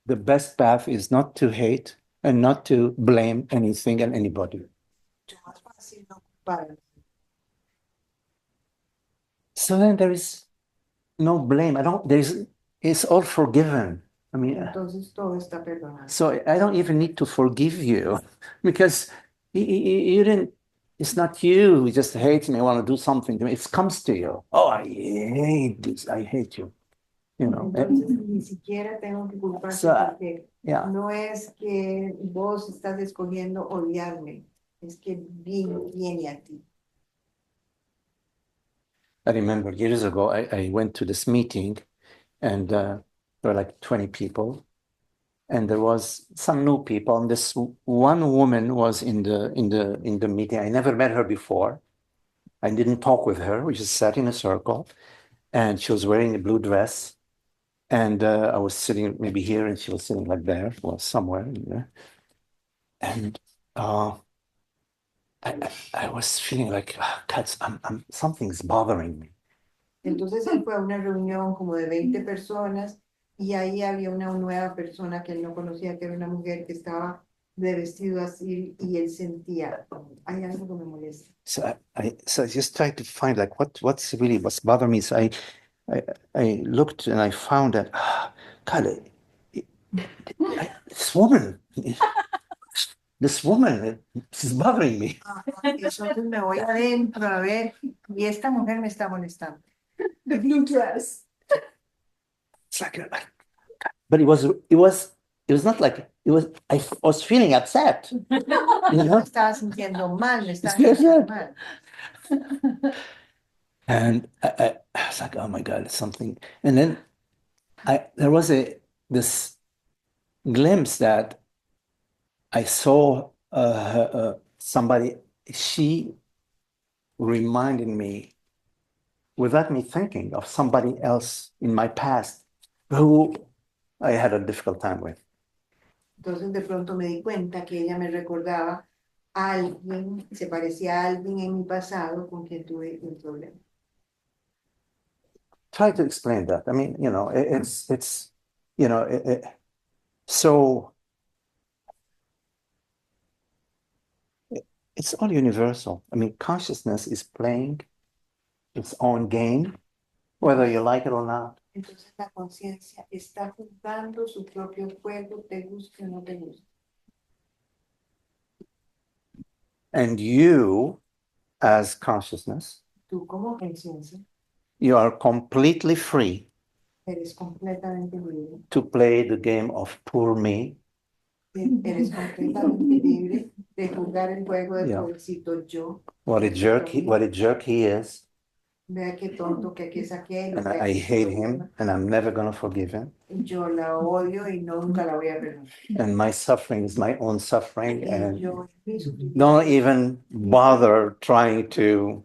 the best path is not to hate and not to blame anything and anybody. Mucho más fácil no culpar. So then there is no blame. It's all forgiven. I mean, Entonces todo está perdonado. so I don't even need to forgive you because you didn't, it's not you who just hates me, want to do something to me. It comes to you. Oh, I hate this. I hate you. You know, Entonces ni siquiera tengo que culparte So, porque yeah. no es que vos estás escogiendo odiarme, es que viene a ti. I remember years ago, I went to this meeting and there were like 20 people and there was some new people. And this one woman was in the meeting. I never met her before. I didn't talk with her. We just sat in a circle and she was wearing a blue dress. And I was sitting maybe here and she was sitting like there, well, somewhere in there. And I was feeling like, God, something's bothering me. Entonces él fue a una reunión como de 20 personas y ahí había una nueva persona que él no conocía, que era una mujer que estaba de vestido así y él sentía, hay algo que me molesta. So I just tried to find like what's bothering me. So I looked and I found that, God, this woman, this is bothering me. Entonces me voy adentro a ver y esta mujer me está molestando. The blue dress. It's like, but it was not like it was. I was feeling upset. You Me know? estaba sintiendo mal, me estaba Yes, sintiendo yes. mal. And I was like, oh my God, it's something. And then there was this glimpse that I saw somebody. She reminded me, without me thinking, of somebody else in my past who I had a difficult time with. Entonces de pronto me di cuenta que ella me recordaba a alguien, se parecía a alguien en mi pasado con quien tuve un problema. Try to explain that. I mean, you know, it's you know, so it's all universal. I mean, consciousness is playing its own game, whether you like it or not. Entonces la conciencia está jugando su propio juego, te guste o no te guste. And you, as consciousness, Tú como conciencia you are completely free eres completamente libre. to play the game of poor me. Eres completamente libre de jugar el juego de Yeah. pobrecito yo. What a jerk he is. Vea qué tonto que aquí es aquel. And I hate him and I'm never going to forgive him. Yo la odio y nunca la voy a perdonar. And my suffering is my own suffering. Y And yo mi sufrimiento, don't even bother trying to,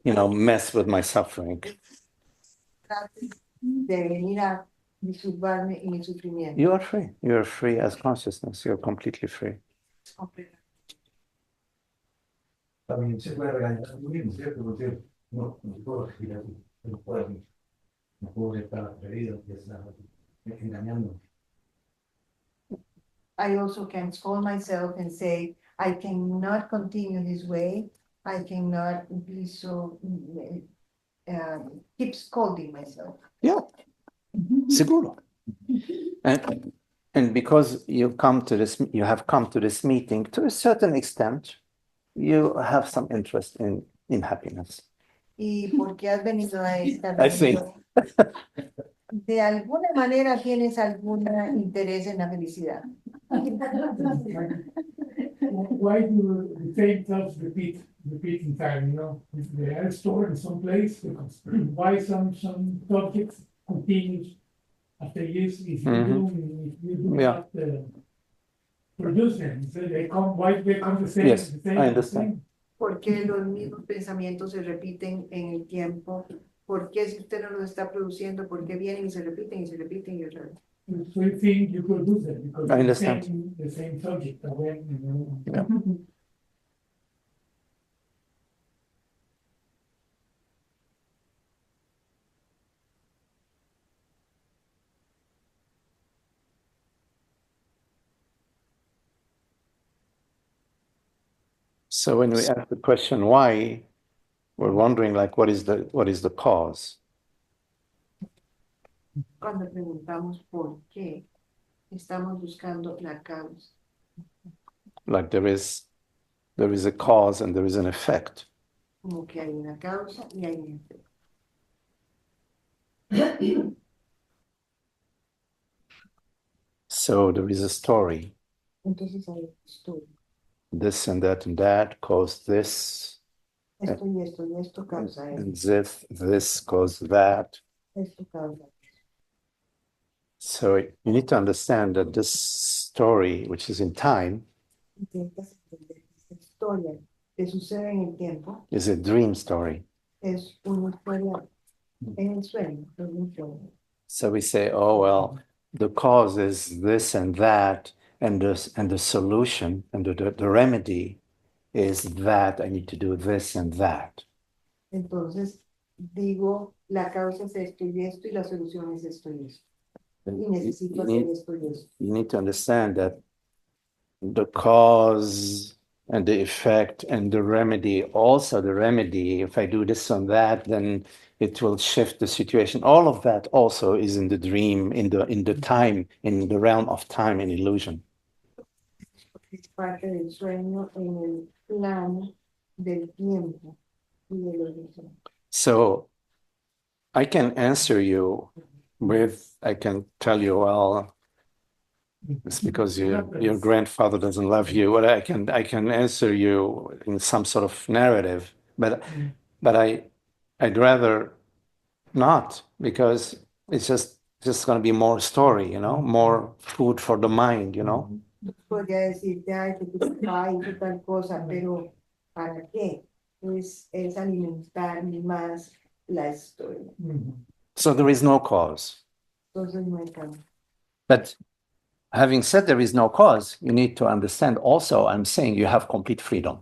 you know, mess with my suffering. trates de venir a disturbarme y mi sufrimiento. You are free. You are free as consciousness. You're completely free. Es completamente. También se puede regañar muy bien, ¿cierto? Porque no puedo respirar, no puedo estar atrevido, que está engañando. I also can scold myself and say, I cannot continue this way. I cannot be so, keep scolding myself. Yeah. Seguro. And because you have come to this meeting to a certain extent, you have some interest in happiness. Y porque has venido a esta I see. reunión, de alguna manera tienes algún interés en la felicidad. Why do the same thoughts repeat in time? You know, if they are stored in some place, because why some subjects continues after years if you do Yeah. not produce them, so they come. Why they come the same? Yes, the same, I the understand. same? Porque los mismos pensamientos se repiten en el tiempo ¿Por qué si usted no lo está produciendo? ¿Por qué vienen y se repiten y se repiten y otra vez? So you think you could do that because I it's understand. the same subject again, you know. Yeah. So when we ask the question why, we're wondering like what is the cause? Cuando preguntamos por qué, estamos buscando la causa. Like there is a cause and there is an effect. Como que hay una causa y hay un efecto. So there is a story. Entonces hay esto, This and that caused this, esto y esto causa and esto, this caused that. esto causa. So you need to understand that this story, which is in time, Intentas entender que esta historia que sucede en el tiempo is a dream story. es una historia en el sueño, es un sueño. So we say, oh well, the cause is this and that, and the solution and the remedy is that I need to do this and that. Entonces digo, la causa es esto y la solución es esto y esto. Y necesito hacer esto y esto. You need to understand that the cause and the effect and the remedy, also the remedy, if I do this and that, then it will shift the situation. All of that also is in the dream, in the time, in the realm of time and illusion. Es parte del sueño en el plano del tiempo y de la ilusión. So I can answer you I can tell you, well, it's because your grandfather doesn't love you. Well, I can answer you in some sort of narrative, but I'd rather not, because it's just going to be more story, more food for the mind, Podría decirte, ay, que tu papá hizo tal cosa, pero ¿para qué? Es alimentar más la historia. So there is no cause. Entonces no hay causa. But having said there is no cause, you need to understand also, I'm saying you have complete freedom.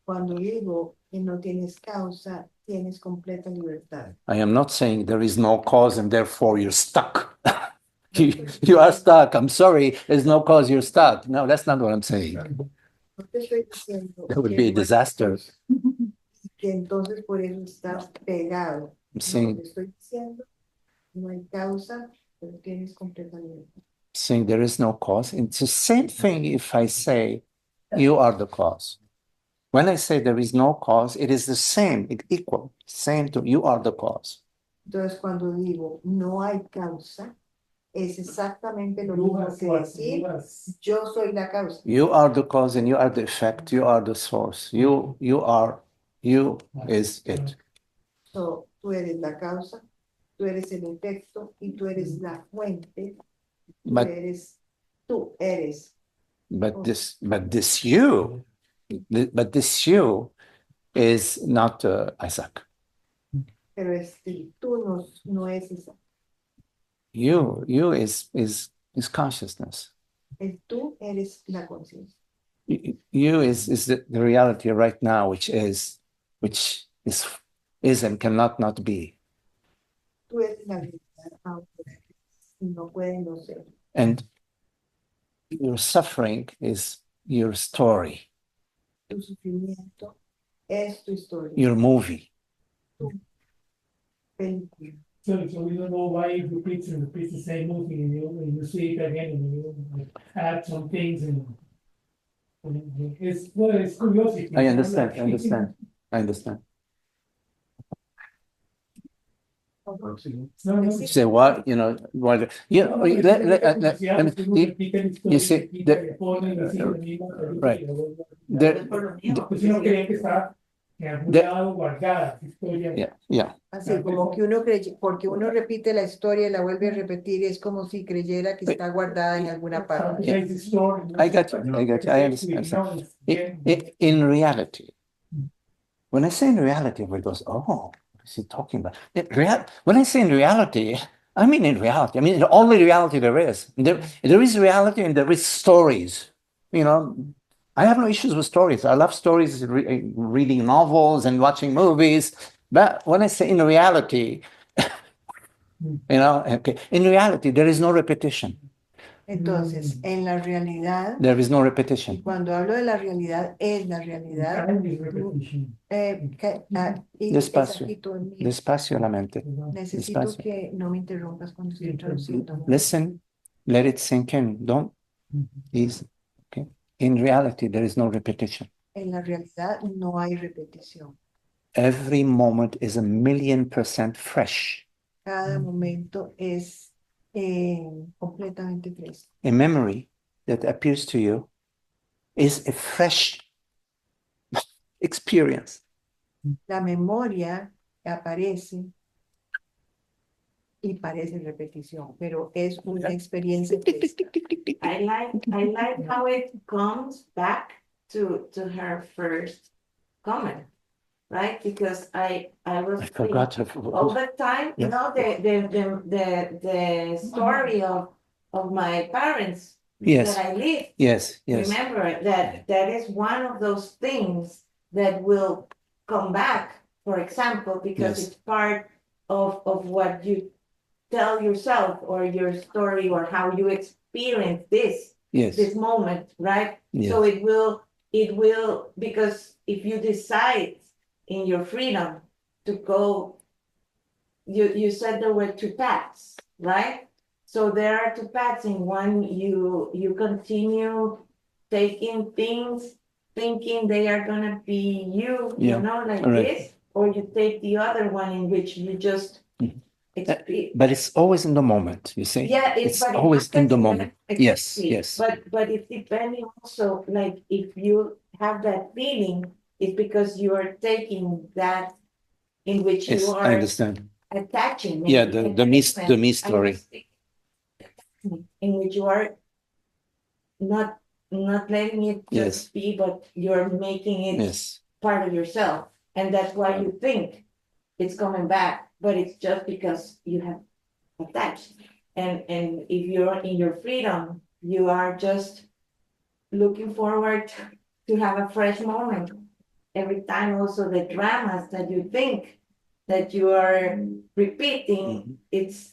Cuando digo que no tienes causa, tienes completa libertad. I am not saying there is no cause and therefore you're stuck. You are stuck. I'm sorry, there's no cause, you're stuck. No, that's not what I'm saying. No te estoy diciendo That would que be a no hay disaster. causa, que entonces por eso estás pegado. I'm No, saying, te estoy diciendo, no hay causa, pero tienes completa libertad. saying there is no cause. It's the same thing if I say you are the cause. When I say there is no cause, it is the same, equal, same to you are the cause. Entonces cuando digo no hay causa, es exactamente lo mismo que decir yo soy la causa. You are the cause and you are the effect, you are the source. You is it. So, tú eres la causa, tú eres el efecto y tú eres la fuente. But Tú eres. this you is not Isaac. Pero tú no es esa. You is consciousness. Tú eres la conciencia. You is the reality right now, which is and cannot not be. Tú eres la realidad ahora y no puede no ser. And your suffering is your story, Tu sufrimiento es tu historia. your movie. Tu película. So you don't know why it repeats the same movie, and you see it again, and you add some things, and it's curiosity. I understand. No. Say what, what, you see, right. Yeah. Así como que uno cree, porque uno repite la historia y la vuelve a repetir, es como si creyera que está guardada en alguna parte. I got you. I understand. In reality, when I say in reality, everybody goes, oh, is he talking about? When I say in reality, I mean in reality. I mean the only reality there is. There is reality and there is stories. You know, I have no issues with stories. I love stories, reading novels and watching movies. But when I say in reality, you know, okay, in reality there is no repetition. Entonces, en la realidad, There is no y repetition. cuando hablo de la realidad, es la realidad. Time is repetition. Y Despacio. exacto, Despacio la mente. necesito Despacio. que no me interrumpas cuando estoy traduciendo. Listen, let it sink in. Don't easy. Okay. In reality, there is no repetition. En la realidad no hay repetición. Every moment is 1,000,000% fresh. Cada momento es completamente fresco. A memory that appears to you is a fresh experience. La memoria aparece y parece repetición, pero es una experiencia fresca. I like how it comes back to her first comment, right? Because I was I forgot all the time, you Yeah. know, the story of my parents Yes, that I lived. yes. Remember that is one of those things that will come back, for example, because Yes. it's part of what you tell yourself or your story or how you experience this Yes, moment, right? yes. So it will, because if you decide in your freedom to go, you said there were two paths, right? So there are two paths. In one, you continue taking things, thinking they are gonna be you Yeah, know, like correct. this, or you take the other one in which you just Mhm. experience. But it's always in the moment, you see? Yeah, It's but it always in happens the when- moment. Yes, exactly. yes. But it's depending also, like, if you have that feeling, it's because you are taking that in which Yes, you I are understand. attaching. Yeah, maybe, the me story. in which you are not letting it just Yes. be, but you're making it Yes, part of yourself. And that's why you think it's coming back, but it's just because you have attached. And if you're in your freedom, you are just looking forward to have a fresh moment. Every time also the dramas that you think that you are repeating, Mhm. it's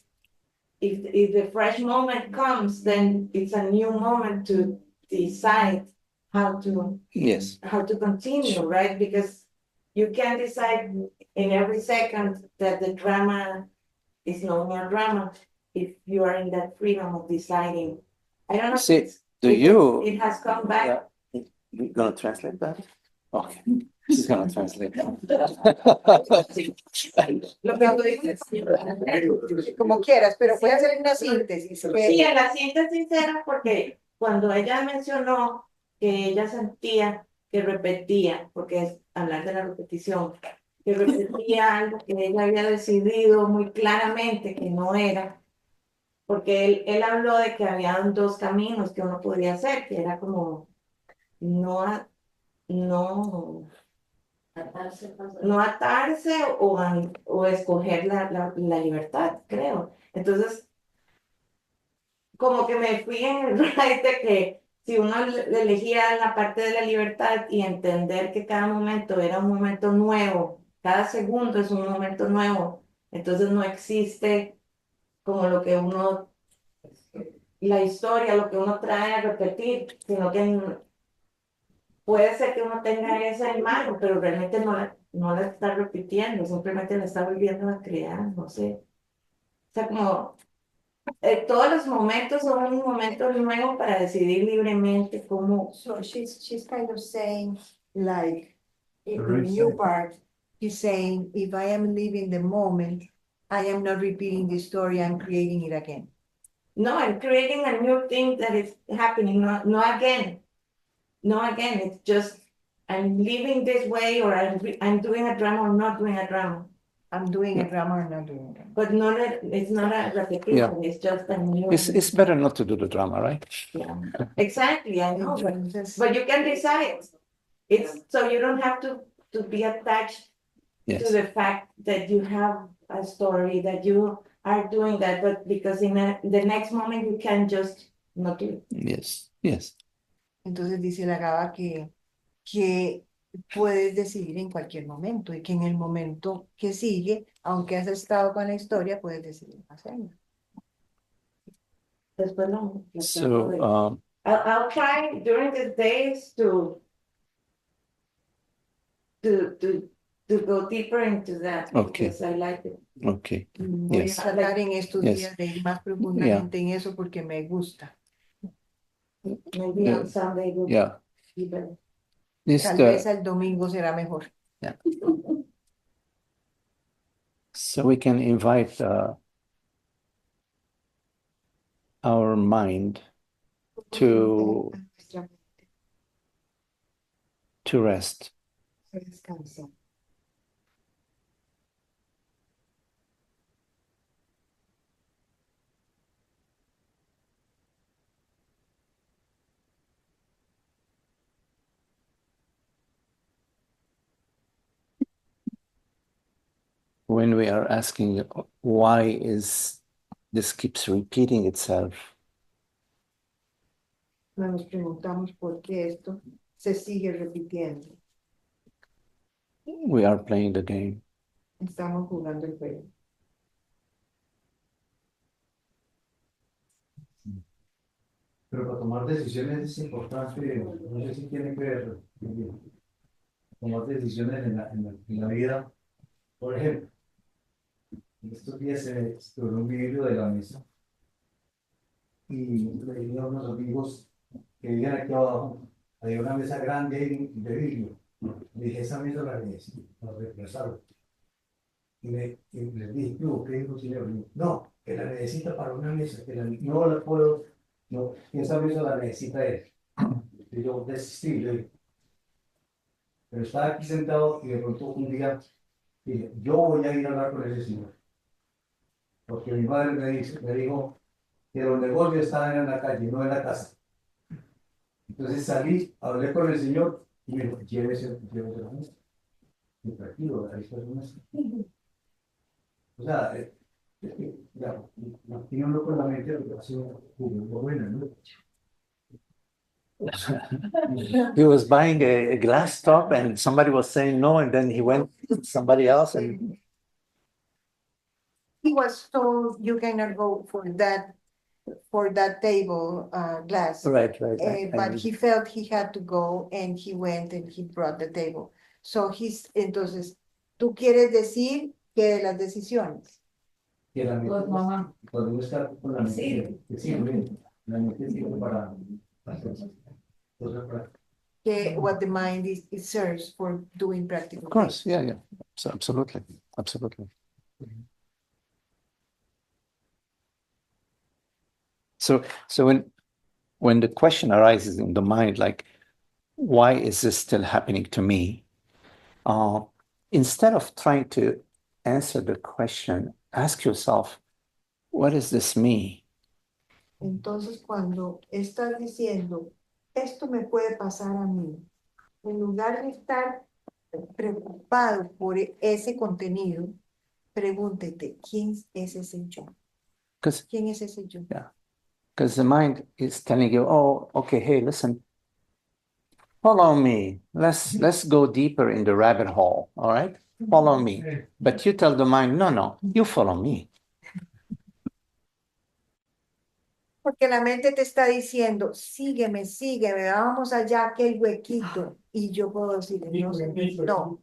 if the fresh moment comes, then it's a new moment to decide how to yes, continue, right? Because you can decide in every second that the drama is no more drama if you are in that freedom of deciding. I don't know. See, if do if you- It has come back. You're gonna translate that? Okay, she's gonna translate. Lo que tú dices, como quieras, pero puede hacer una síntesis. Sí, en la síntesis era porque cuando ella mencionó que ella sentía que repetía, porque es hablar de la repetición, que repetía algo que ella había decidido muy claramente que no era, porque él habló de que habían dos caminos que uno podría hacer, que era como no atarse o escoger la libertad, creo. Entonces, como que me fui en el ride de que si uno elegía la parte de la libertad y entender que cada momento era un momento nuevo, cada segundo es un momento nuevo, entonces no existe como lo que uno, la historia, lo que uno trae a repetir, sino que puede ser que uno tenga esa imagen, pero realmente no la está repitiendo, simplemente la está volviendo a crear, no sé. O sea, como todos los momentos son un momento nuevo para decidir libremente cómo. So she's kind of saying, like, in the Very new sad. part, he's saying, if I am living the moment, I am not repeating the story, I'm creating it again. No, I'm creating a new thing that is happening, no again. No again, it's just I'm living this way, or I'm doing a drama or not doing a drama. I'm doing a drama or not doing a drama. But it's not a repetition, Yeah. it's just a new. It's better not to do the drama, right? Yeah, exactly, I know, Entonces, but you can decide. It's so you don't have to be attached to Yes. the fact that you have a story, that you are doing that, but because in the next moment you can just not do it. Yes. Yes. Entonces dice la Gaba que puedes decidir en cualquier momento y que en el momento que sigue, aunque has estado con la historia, puedes decidir hacerlo. Después no. So, I'll try during the days to go deeper into that. Okay. Because I like it. okay. Voy Yes. a tratar en estos Yes. días de ir más profundamente en eso porque me gusta. Maybe on Sunday we'll Yeah. be better. This Tal vez el domingo será mejor. so we can invite our mind to rest. When we are asking why is this keeps repeating itself, Nos preguntamos por qué esto se sigue repitiendo. we are playing the game. Estamos jugando el juego. Pero para tomar decisiones es importante, no sé si tiene que ver, tomar decisiones en la vida. Por ejemplo, en estos días se estudió un vidrio de la mesa y le dije a unos amigos que vivían aquí abajo, había una mesa grande de vidrio. Le dije, esa mesa la necesito para reemplazarla. Y les dije, ¿qué dijo el señor? No, que la necesita para una mesa, que no la puedo, no, esa mesa la necesita él. Y yo desistí, le dije. Pero estaba aquí sentado y de pronto un día dije, yo voy a ir a hablar con ese señor. Porque mi madre me dijo que los negocios estaban en la calle, no en la casa. Entonces salí, hablé con el señor y me dijo, llévese la mesa. Y tranquilo, ahí está su mesa. O sea, tiene uno con la mente de que ha sido muy buena, ¿no? He was buying a glass top and somebody was saying no, and then he went to somebody else and He was told you cannot go for that table glass. right. But he felt he had to go and he went and he brought the table. So entonces, tú quieres decir que de las decisiones. Que la mente, Pues, mamá. cuando uno está con la mente, Sí. que sirve, la mente sirve para hacer cosas prácticas. What the mind it serves for doing practical Of course, things. yeah. So absolutely. So when the question arises in the mind, like, why is this still happening to me? Instead of trying to answer the question, ask yourself, what is this me? Entonces, cuando estás diciendo, esto me puede pasar a mí, en lugar de estar preocupado por ese contenido, pregúntete, ¿quién es ese yo? Because ¿Quién es ese yo? the mind is telling you, oh, okay, hey, listen, follow me. Let's go deeper in the rabbit hole, all right? Follow me. But you tell the mind, no, you follow me. Porque la mente te está diciendo, sígueme, vamos allá a aquel huequito. Y yo puedo decir, no,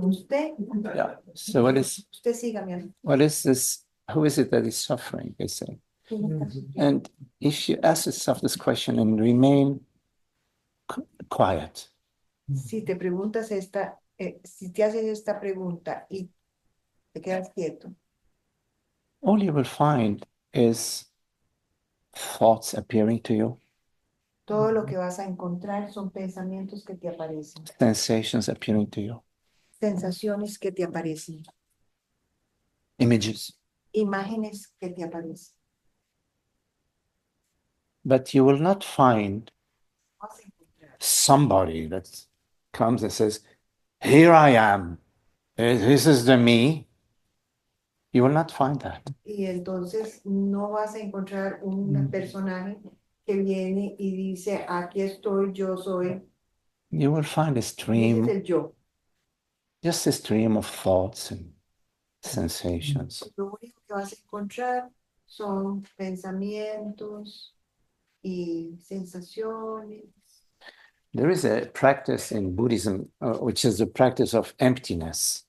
usted Yeah. So usted sígame. what is this? Who is it that is suffering? They say. And if you ask yourself this question and remain quiet, Si te preguntas si te haces esta pregunta y te quedas quieto, all you will find is thoughts appearing to you, todo lo que vas a encontrar son pensamientos que te aparecen, sensations appearing to you, sensaciones que te aparecen, images. imágenes que te aparecen. But you will not find Vas a encontrar somebody that comes and says, here I am. this is the me, you will not find that. Y entonces no vas a encontrar un personaje que viene y dice, aquí estoy, yo soy. You will find a Y ese es stream, el yo. just a stream of thoughts and sensations. Lo único que vas a encontrar son pensamientos y sensaciones. There is a practice in Buddhism, which is the practice of emptiness,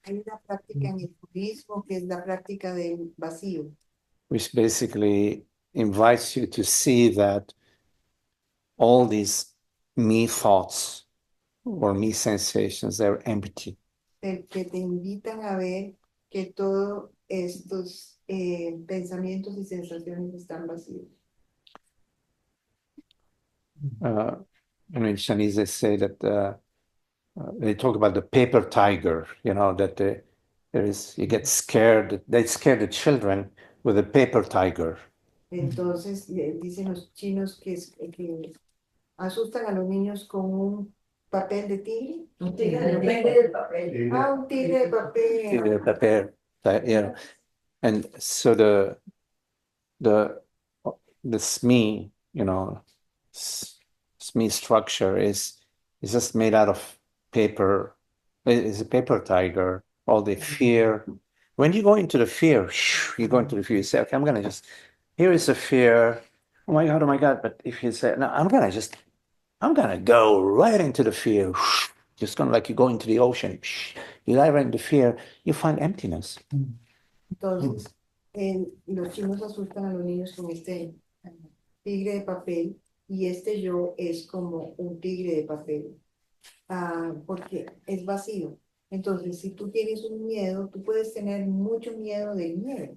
Hay una práctica en el budismo que es la práctica del vacío, which basically invites you to see that all these me thoughts or me sensations, they're empty. el que te invitan a ver que todos estos pensamientos y sensaciones están vacíos. In Chinese, they say that they talk about the paper tiger, that you get scared, they scare the children with a paper tiger. Entonces dicen los chinos que asustan a los niños con un papel de tigre. Un tigre de papel. Sí, Ah, un tigre de papel. The paper, and so this me, this me structure is just made out of paper. It's a paper tiger. All the fear. When you go into the fear, you go into the fear. You say, okay, here is a fear. Oh my God. But if you say, no, I'm gonna go right into the fear. Just kind of like you go into the ocean. You dive right into fear, you find emptiness. Entonces, los chinos asustan a los niños con este tigre de papel y este yo es como un tigre de papel, porque es vacío. Entonces, si tú tienes un miedo, tú puedes tener mucho miedo del miedo,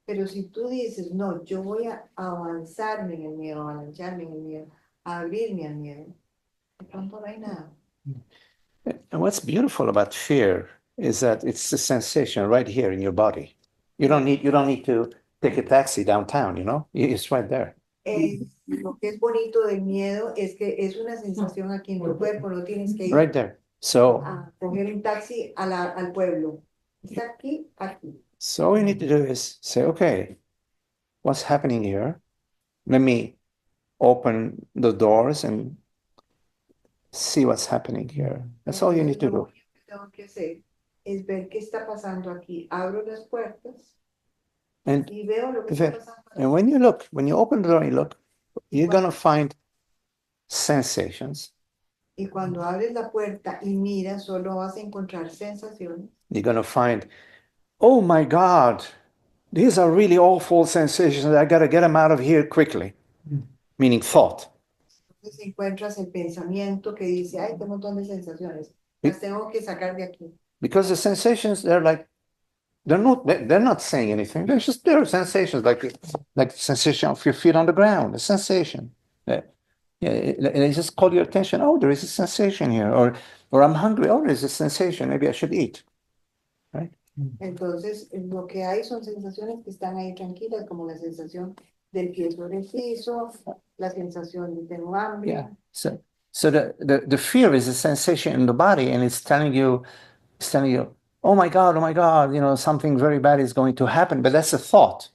pero si tú dices, no, yo voy a avanzarme en el miedo, a avancharme en el miedo, a abrirme al miedo, de pronto no hay nada. And what's beautiful about fear is that it's a sensation right here in your body. You don't need to take a taxi downtown, it's right there. Lo que es bonito del miedo es que es una sensación aquí en tu cuerpo, no tienes que ir Right there. So a coger un taxi al pueblo. Está aquí. So all you need to do is say, okay, what's happening here? Let me open the doors and see what's happening here. That's all you need to do. Lo que tengo que hacer es ver qué está pasando aquí. Abro las puertas And y veo lo que está pasando. and when you open the door and you look, you're gonna find sensations. Y cuando abres la puerta y miras, solo vas a encontrar sensaciones. You're gonna find, oh my God, these are really awful sensations. I gotta get them out of here quickly. Meaning thought. Entonces encuentras el pensamiento que dice, ay, qué montón de sensaciones. Las tengo que sacar de aquí. Because the sensations, they're not saying anything. They're sensations like sensation of your feet on the ground, a sensation. They just call your attention. Oh, there is a sensation here, or I'm hungry. Oh, there's a sensation. Maybe I should eat. Right? Entonces, lo que hay son sensaciones que están ahí tranquilas, como la sensación del pie sobre el piso, la sensación de tengo hambre. Yeah. So the fear is a sensation in the body, and it's telling you, oh my God, something very bad is going to happen. But that's a thought.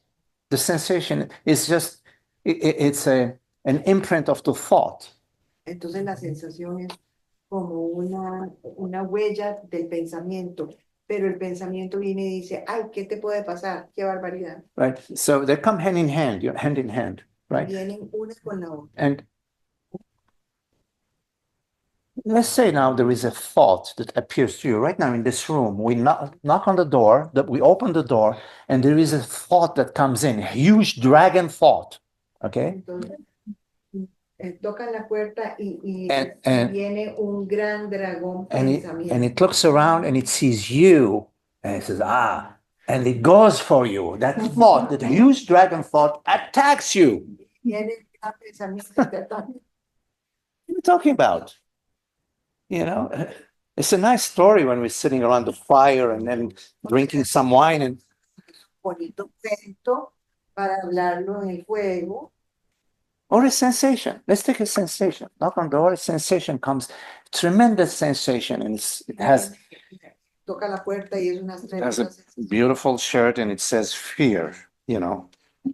The sensation is just it's an imprint of the thought. Entonces la sensación es como una huella del pensamiento, pero el pensamiento viene y dice, ay, ¿qué te puede pasar? ¡Qué barbaridad! Right. So they come hand in hand, right? Vienen una con la otra. And let's say now there is a thought that appears to you right now in this room. We knock on the door, that we open the door, and there is a thought that comes in, a huge dragon thought. Okay? Entonces, tocan la puerta y And- viene un gran dragón And pensamiento. it looks around and it sees you, and it says, and it goes for you. That thought, that huge dragon thought, attacks you. Viene el gran pensamiento y te ataca. What are you talking about? It's a nice story when we're sitting around the fire and then drinking some wine and Bonito cuento para hablarlo en el juego. or a sensation. Let's take a sensation. Knock on the door, a sensation comes, tremendous sensation, and it has toca la puerta y es una has a tremenda sensación. beautiful shirt and it says fear, you know,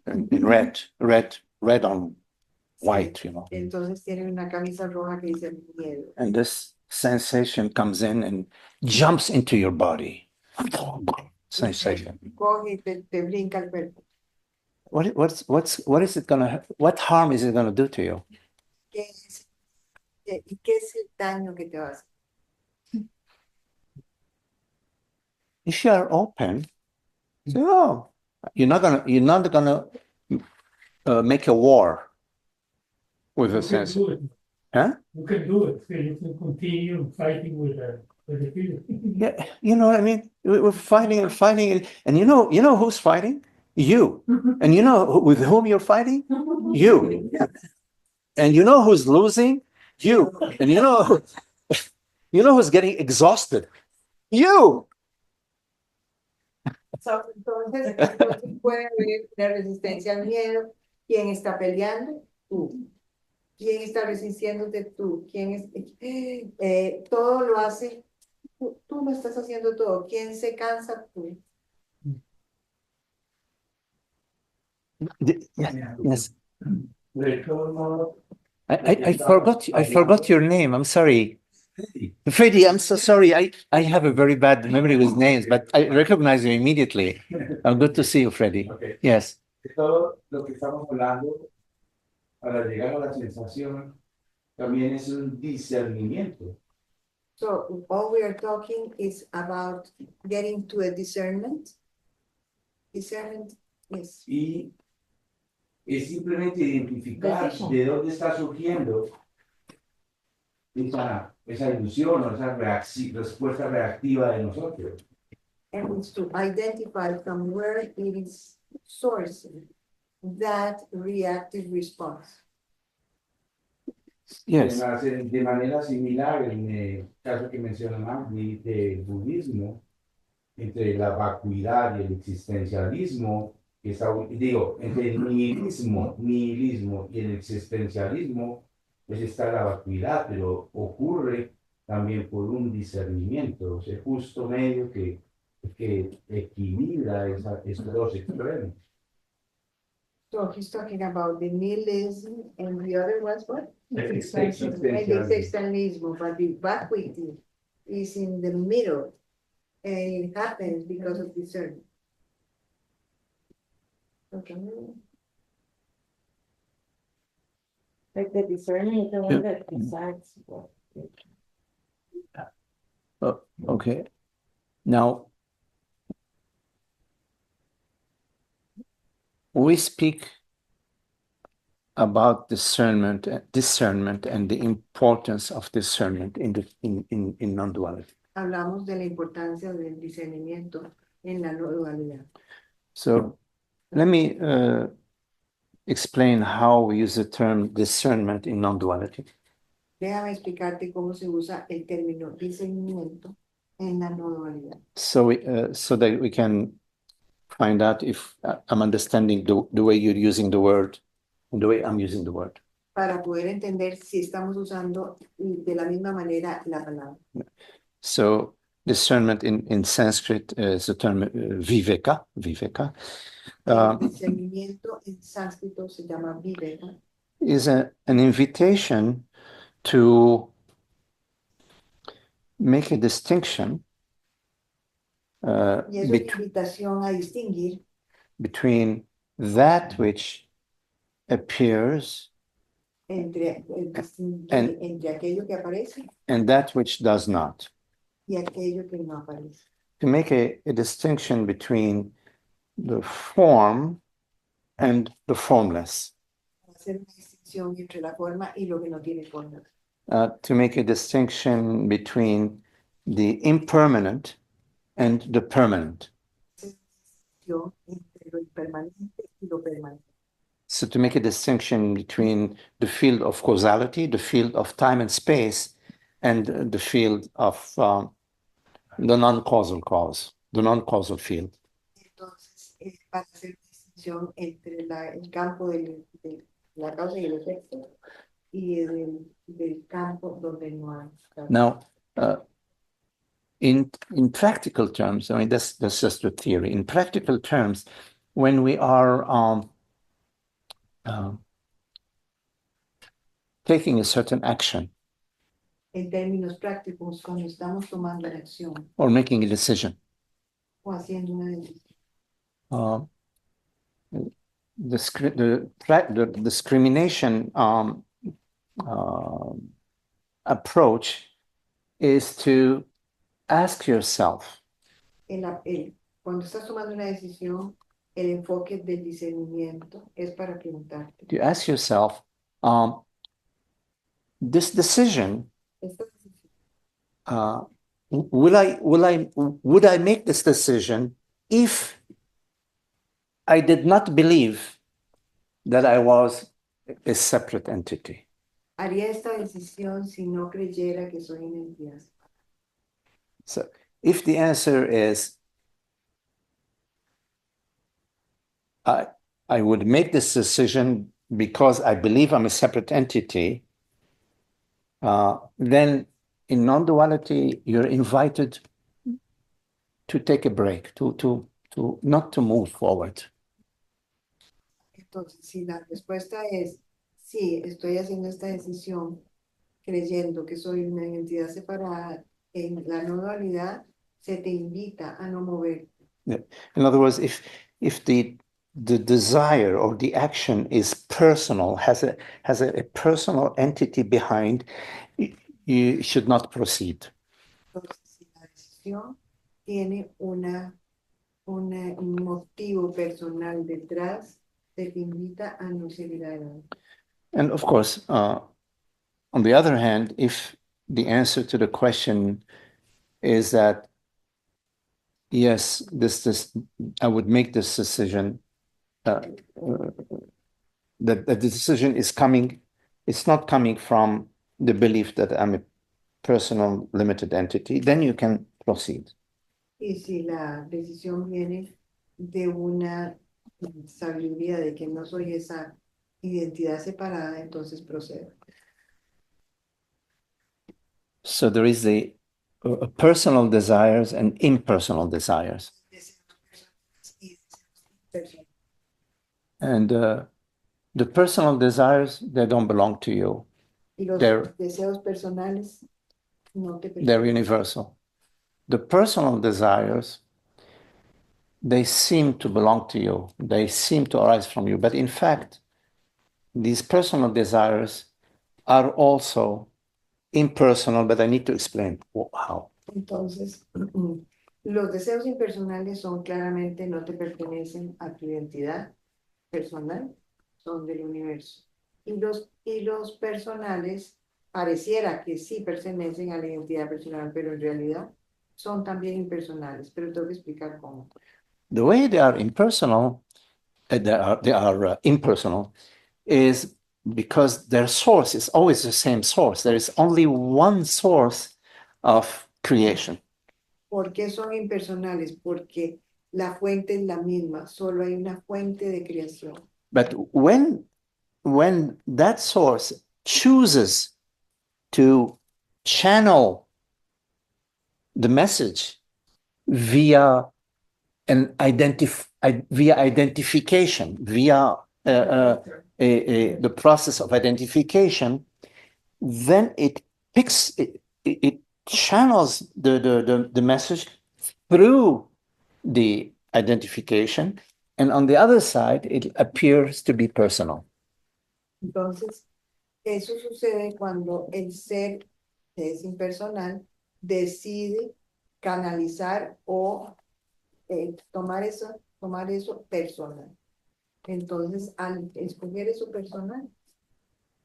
in red on white, you know. Entonces tiene una camisa roja que dice miedo. And this sensation comes in and jumps into your body. Sensation. Coge y te brinca el cuerpo. What is it gonna, what harm is it gonna do to you? ¿Y qué es el daño que te va a hacer? If you are open, say, oh, you're not gonna make a war with You a can sense. do it. Huh? You can do it. So you can continue fighting with the fear. Yeah, you know what I mean? We're fighting and fighting, and you know who's fighting? You. And you know with whom you're fighting? You. And you know who's losing? You. And you know who's getting exhausted? You. Entonces puede haber una resistencia al miedo. ¿Quién está peleando? Tú. ¿Quién está resistiéndote? Tú. ¿Quién es? Todo lo hace. Tú lo estás haciendo todo. ¿Quién se cansa? Tú. Yes. I forgot your name. I'm sorry. Freddie, I'm so sorry. I have a very bad memory with names, but I recognize you immediately. Good to see you, Freddie. Okay. Yes. Todo lo que estamos hablando para llegar a la sensación también es un discernimiento. So all we are talking is about getting to a discernment. Discernment, yes. Y es simplemente identificar de dónde está surgiendo esa ilusión o esa respuesta reactiva de nosotros. And it's to identify from where it is sourcing that reactive response. Yes. De manera similar, en el caso que menciona Magdi del budismo, entre la vacuidad y el existencialismo, entre el nihilismo y el existencialismo, pues está la vacuidad, pero ocurre también por un discernimiento, o sea, justo medio que equilibra esos dos extremos. So he's talking about the nihilism and the other was what? Existencialismo. The existentialism, but the vacuity is in the middle, and it happens because of discernment. Okay. Like the discernment is the one that decides what. Okay. Now, we speak about discernment and the importance of discernment in non-duality. Hablamos de la importancia del discernimiento en la no dualidad. So let me explain how we use the term discernment in non-duality. Déjame explicarte cómo se usa el término discernimiento en la no dualidad. So that we can find out if I'm understanding the way you're using the word and the way I'm using the word. Para poder entender si estamos usando de la misma manera la palabra. So discernment in Sanskrit is the term viveka. El discernimiento en sánscrito se llama viveka. Is an invitation to make a distinction Y es una invitación a distinguir between that which appears entre aquello que aparece and that which does not. y aquello que no aparece. To make a distinction between the form and the formless. Hacer una distinción entre la forma y lo que no tiene forma. To make a distinction between the impermanent and the permanent. Entre lo impermanente y lo permanente. So to make a distinction between the field of causality, the field of time and space, and the field of the non-causal cause, the non-causal field. Entonces, para hacer distinción entre el campo de la causa y el efecto y del campo donde no hay. Now, in practical terms, I mean, that's just a theory. In practical terms, when we are taking a certain action En términos prácticos, cuando estamos tomando la acción or making a decision, o haciendo una decisión, the discrimination approach is to ask yourself, cuando estás tomando una decisión, el enfoque del discernimiento es para preguntarte. to ask yourself, this decision, Esta decisión, would I make this decision if I did not believe that I was a separate entity? haría esta decisión si no creyera que soy una entidad. So if the answer is I would make this decision because I believe I'm a separate entity, then in non-duality, you're invited to take a break, to not to move forward. Entonces, si la respuesta es sí, estoy haciendo esta decisión creyendo que soy una entidad separada, en la no dualidad se te invita a no mover. In other words, if the desire or the action is personal, has a personal entity behind, you should not proceed. Entonces, si la decisión tiene un motivo personal detrás, se te invita a no seguir adelante. And of course, on the other hand, if the answer to the question is that yes, this I would make this decision, that the decision is coming, it's not coming from the belief that I'm a personal limited entity, then you can proceed. Y si la decisión viene de una sabiduría de que no soy esa identidad separada, entonces procedo. So there is the personal desires and impersonal desires. And the personal desires, they don't belong to you. Y los They're- deseos personales no te They're pertenecen. universal. The personal desires, they seem to belong to you. They seem to arise from you. But in fact, these personal desires are also impersonal, but I need to explain how. Entonces, los deseos impersonales son claramente no te pertenecen a tu identidad personal, son del universo. Y los personales pareciera que sí pertenecen a la identidad personal, pero en realidad son también impersonales. Pero tengo que explicar cómo. The way they are impersonal, impersonal, is because their source is always the same source. There is only one source of creation. ¿Por qué son impersonales? Porque la fuente es la misma, solo hay una fuente de creación. But when that source chooses to channel the message via identification, via the process of identification, then it channels the message through the identification, and on the other side, it appears to be personal. Entonces, eso sucede cuando el ser, que es impersonal, decide canalizar o tomar eso personal. Entonces, al escoger eso personal,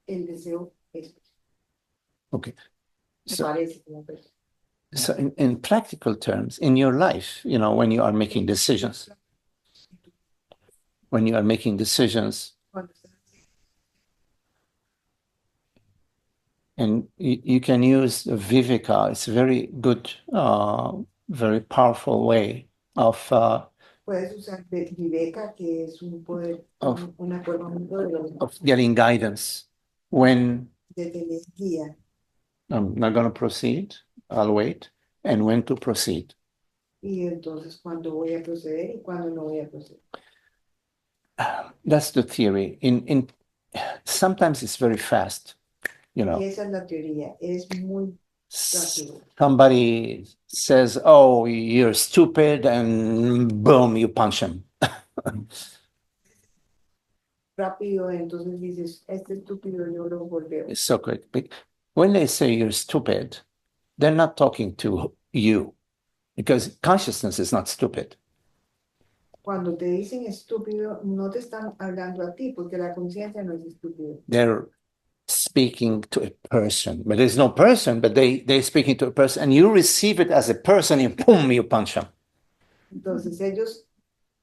el deseo es Okay. me So, parece como personal. so in practical terms, in your life, when you are making decisions, Cuando estás and you can use viveka. It's a very good, very powerful way of puedes usar Viveka, que es un poder, Of- una forma muy poderosa getting guidance. When de tener guía. I'm not going to proceed, I'll wait. and when to proceed. Y entonces cuándo voy a proceder y cuándo no voy a proceder. That's the theory. Sometimes it's very fast, you know. Y esa es la teoría, es muy rápido. Somebody says, "Oh, you're stupid," and boom, you punch him. Rápido, entonces dices, este estúpido yo lo golpeo. It's so quick. But when they say you're stupid, they're not talking to you, because consciousness is not stupid. Cuando te dicen estúpido, no te están hablando a ti, porque la conciencia no es estúpido. They're speaking to a person, but there's no person, but they're speaking to a person, and you receive it as a person, and boom, you punch them. Entonces ellos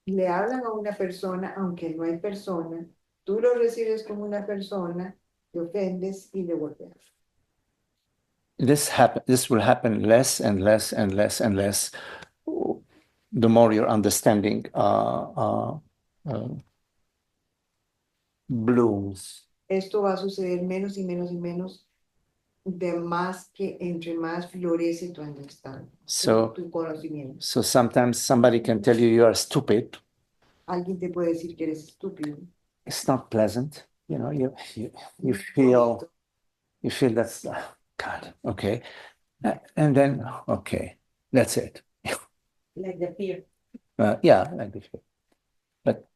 le hablan a una persona, aunque no hay persona, tú lo recibes como una persona, te ofendes y le golpeas. This will happen less and less and less and less the more your understanding blooms. Esto va a suceder menos y menos y menos, de más que entre más florece tu understanding, tu conocimiento. So sometimes somebody can tell you are stupid. Alguien te puede decir que eres estúpido. It's not pleasant, you know. You feel that's God, okay, and then okay, that's it. Like the fear. Yeah, like the fear. But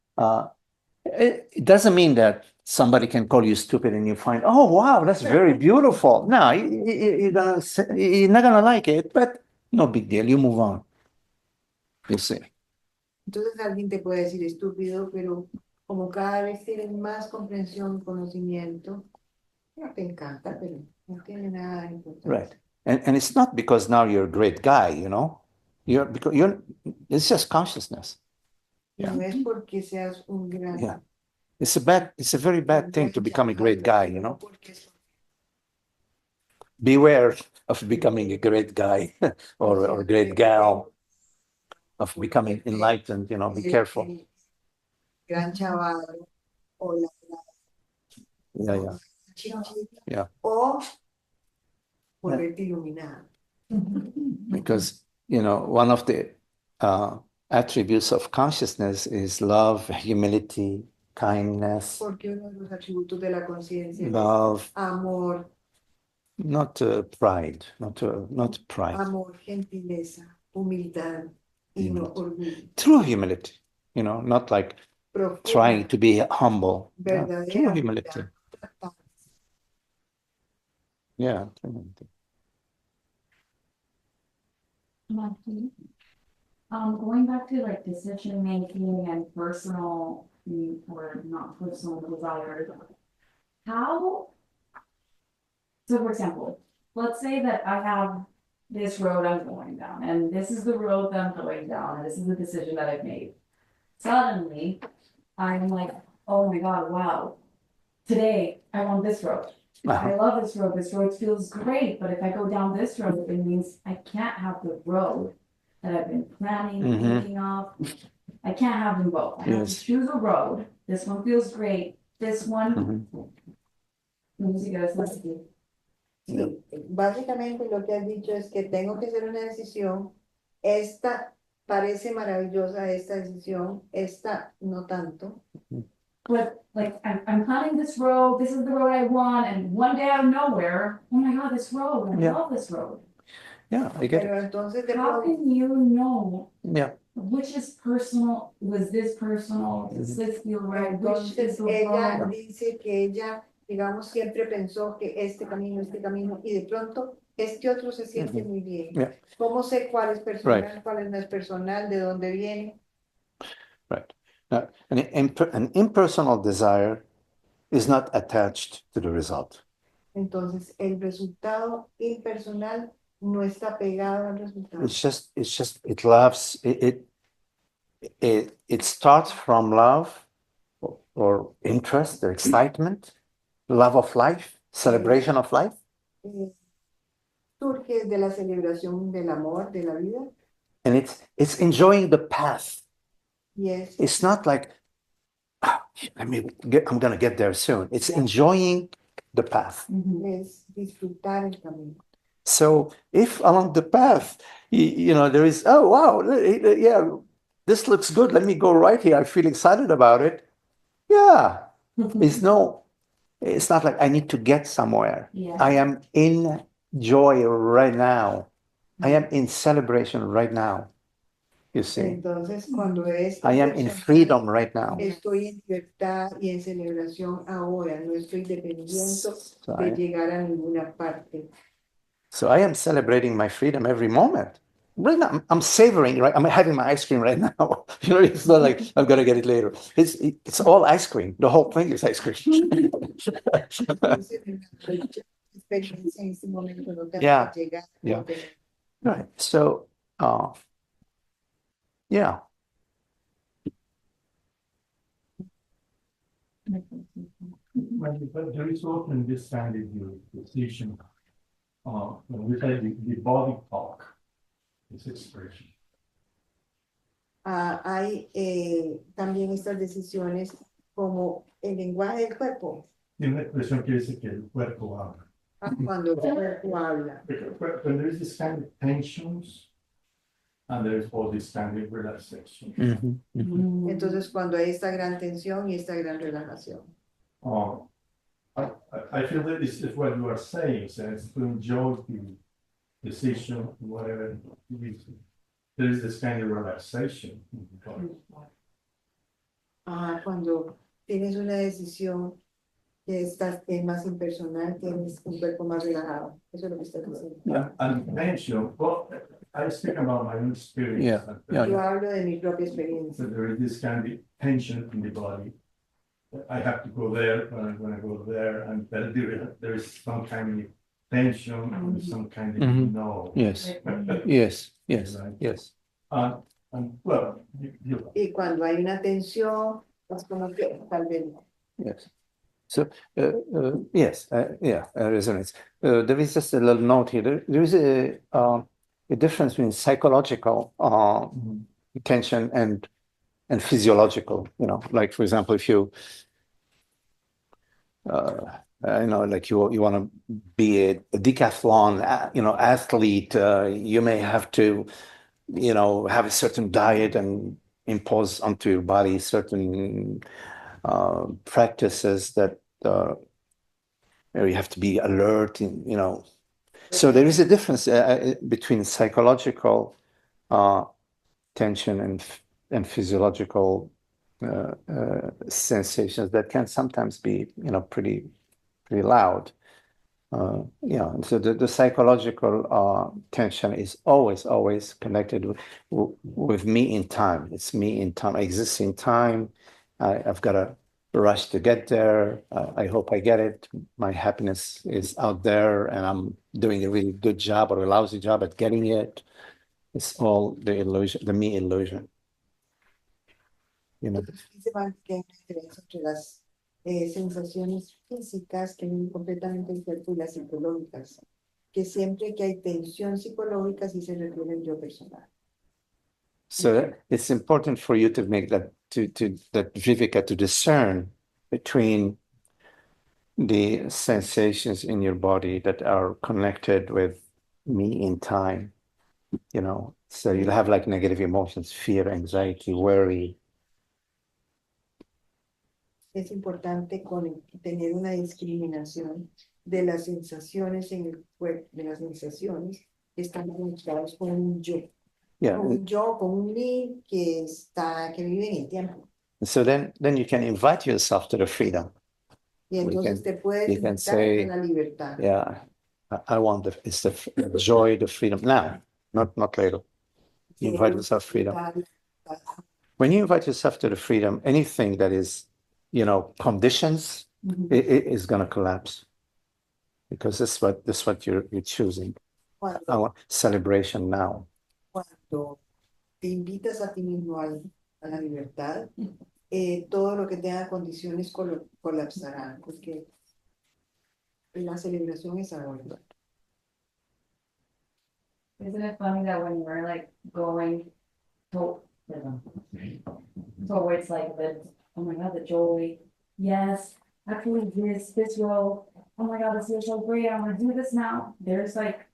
it doesn't mean that somebody can call you stupid and you find, oh wow, that's very beautiful. No, you're not gonna like it, but no big deal. You move on. You see. Entonces alguien te puede decir estúpido, pero como cada vez tienes más comprensión, conocimiento, no te encanta, pero no tiene nada de importancia. Right. And it's not because now you're a great guy, you know. It's just consciousness. Yeah. No es porque seas un gran. Yeah. It's a very bad thing to become a great guy, you know. Beware of becoming a great guy or a great gal, of becoming enlightened, you know, be careful. Gran chaval o la Yeah. Yeah. o volverte iluminado. Because, you know, one of the attributes of consciousness is love, humility, kindness. Porque uno de los atributos de la conciencia Love, es amor, not pride, not pride. amor, gentileza, humildad y no orgullo. True humility, you know, not like Profunda, trying to be humble. Yeah, verdadera true humility. humildad. Yeah. True humility. Magdi, going back to like decision making and personal or not personal desires, how, so for example, let's say that I have this road I'm going down, and this is the road that I'm going down, and this is the decision that I've made. Suddenly, I'm like, oh my God, wow, today I want this road. I love this road. This road feels great, but if I go down this road, it means I can't have the road that I've been planning, thinking of. I can't have them both. I have to choose a road. This one feels great. This one, música es así. Sí, básicamente lo que has dicho es que tengo que hacer una decisión. Esta parece maravillosa, esta decisión, esta no tanto. But like I'm planning this road, this is the road I want, and one day out of nowhere, oh my God, this road, I love this road. Yeah, I get it. Pero entonces de How pronto, can you know Yeah. which is personal? Was this personal? Does this feel right? Which is entonces the ella wrong? dice que ella, digamos, siempre pensó que este camino, y de pronto este otro se siente muy bien. Yeah. ¿Cómo sé cuál es personal, cuál no es personal, de dónde viene? Right. Now, an impersonal desire is not attached to the result. Entonces el resultado impersonal no está pegado al resultado. It loves it starts from love or interest or excitement, love of life, celebration of life. Surge de la celebración del amor, de la vida. And it's enjoying the path. Yes. It's not like I'm gonna get there soon. It's enjoying the path. Es disfrutar el camino. So if along the path, you know, there is, oh, wow, yeah, this looks good. Let me go right here. I feel excited about it. Yeah, it's not like I need to get somewhere. Yeah. I am in joy right now. I am in celebration right now. You see, Entonces, cuando es I am in impersonal, freedom right now. estoy en libertad y en celebración ahora, no estoy dependiendo So de I, llegar a ninguna parte. so I am celebrating my freedom every moment. Right now, I'm savoring, right? I'm having my ice cream right now. You know, it's not like I'm gonna get it later. It's all ice cream. The whole thing is ice cream. Entonces, en la experiencia en este momento no tengo Yeah, que llegar. yeah. Right. So, yeah. But there is often this kind of decision, when we say the body talk, this expression. Hay también estas decisiones como el lenguaje del cuerpo, Tiene una expresión que dice que el cuerpo habla. cuando el cuerpo habla. When there is this kind of tensions, and there is all this kind of relaxation. Mhm, mhm. Entonces, cuando hay esta gran tensión y esta gran relajación. I feel that this is what you are saying, so it's to enjoy the decision, whatever it is. There is this kind of relaxation. Cuando tienes una decisión que es más impersonal, tienes un cuerpo más relajado. Eso es lo que estás diciendo. Yeah. And tension, well, I speak about my own experience. Yeah, yeah. Yo hablo de mi propia experiencia. So there is this kind of tension in the body. I have to go there, when I go there, and there is some kind of tension, and some kind of Mhm. no. Yes, yes, yes, Right. yes. And well, Y cuando hay una tensión, es como que tal vez no. Yes. So, yes, yeah, resonates. There is just a little note here. There is a difference between psychological tension and physiological. You know, like for example, if you, you know, like you want to be a decathlon, you know, athlete, you may have to, you know, have a certain diet and impose onto your body certain practices that you have to be alert, you know. So there is a difference between psychological tension and physiological sensations that can sometimes be, you know, pretty loud. Yeah, and so the psychological tension is always connected with me in time. It's me in time. I exist in time. I've got to rush to get there. I hope I get it. My happiness is out there, and I'm doing a really good job or a lousy job at getting it. It's all the illusion, the me illusion. You know. Dice Van que hay una diferencia entre las sensaciones físicas que viven completamente el cuerpo y las psicológicas, que siempre que hay tensión psicológica sí se refiere al yo personal. So it's important for you to make that that Viveka to discern between the sensations in your body that are connected with me in time. You know, so you'll have like negative emotions, fear, anxiety, worry. Es importante tener una discriminación de las sensaciones en el cuerpo, de las sensaciones que están conectadas con un yo. Yeah. Con un yo, con un mí que vive en el tiempo. So then you can invite yourself to the freedom. Y entonces te puedes you can invitar say, a la libertad. Yeah, I want it's the joy, the freedom now, not later. You invite yourself freedom. When you invite yourself to the freedom, anything that is, you know, conditions, it is going to collapse, because this is what you're choosing. I want celebration now. Cuando te invitas a ti mismo a la libertad, todo lo que tenga condiciones colapsará, porque la celebración es ahora. Isn't it funny that when we're like going towards like the, oh my God, the joy, yes, actually this role, oh my God, this feels so great, I want to do this now. There's like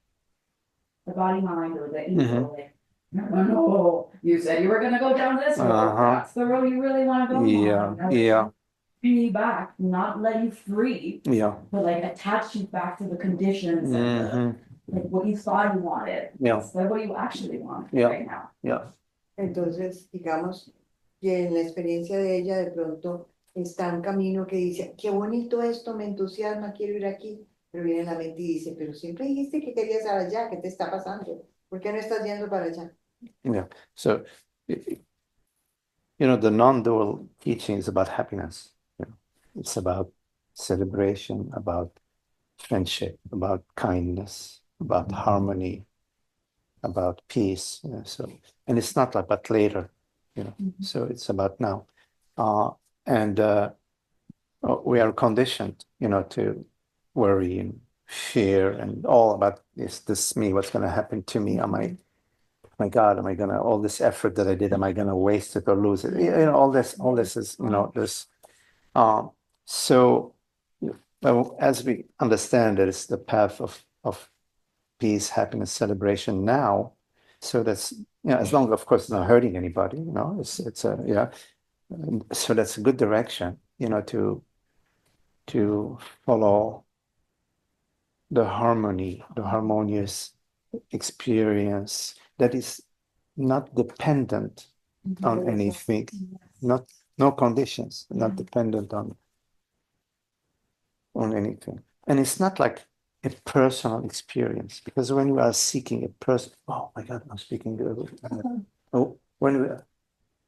the body mind or the ego. Like, no, you said you were gonna go down this road. That's the road you really want to go on. Yeah. Bring you back, not let you free, Yeah. but like attach you back to the conditions and like what you thought you wanted. Yeah. Instead of what you actually want right now. Yeah. Entonces, digamos que en la experiencia de ella de pronto está un camino que dice, qué bonito esto, me entusiasma, quiero ir aquí, pero viene la mente y dice, pero siempre dijiste que querías ir allá, ¿qué te está pasando? ¿Por qué no estás yendo para allá? Yeah. So, the non-dual teaching is about happiness. It's about celebration, about friendship, about kindness, about harmony, about peace. And it's not about later, So it's about now. And we are conditioned, to worry and fear and all about this me, what's going to happen to me? My God, am I gonna, all this effort that I did, am I gonna waste it or lose it? All this is, this. So as we understand that it's the path of peace, happiness, celebration now, so that's, as long as, of course, it's not hurting anybody, it's a, so that's a good direction, to follow the harmonious experience that is not dependent on anything, no conditions, not dependent on anything. And it's not like a personal experience, because when we are seeking a person, oh my God, I'm speaking.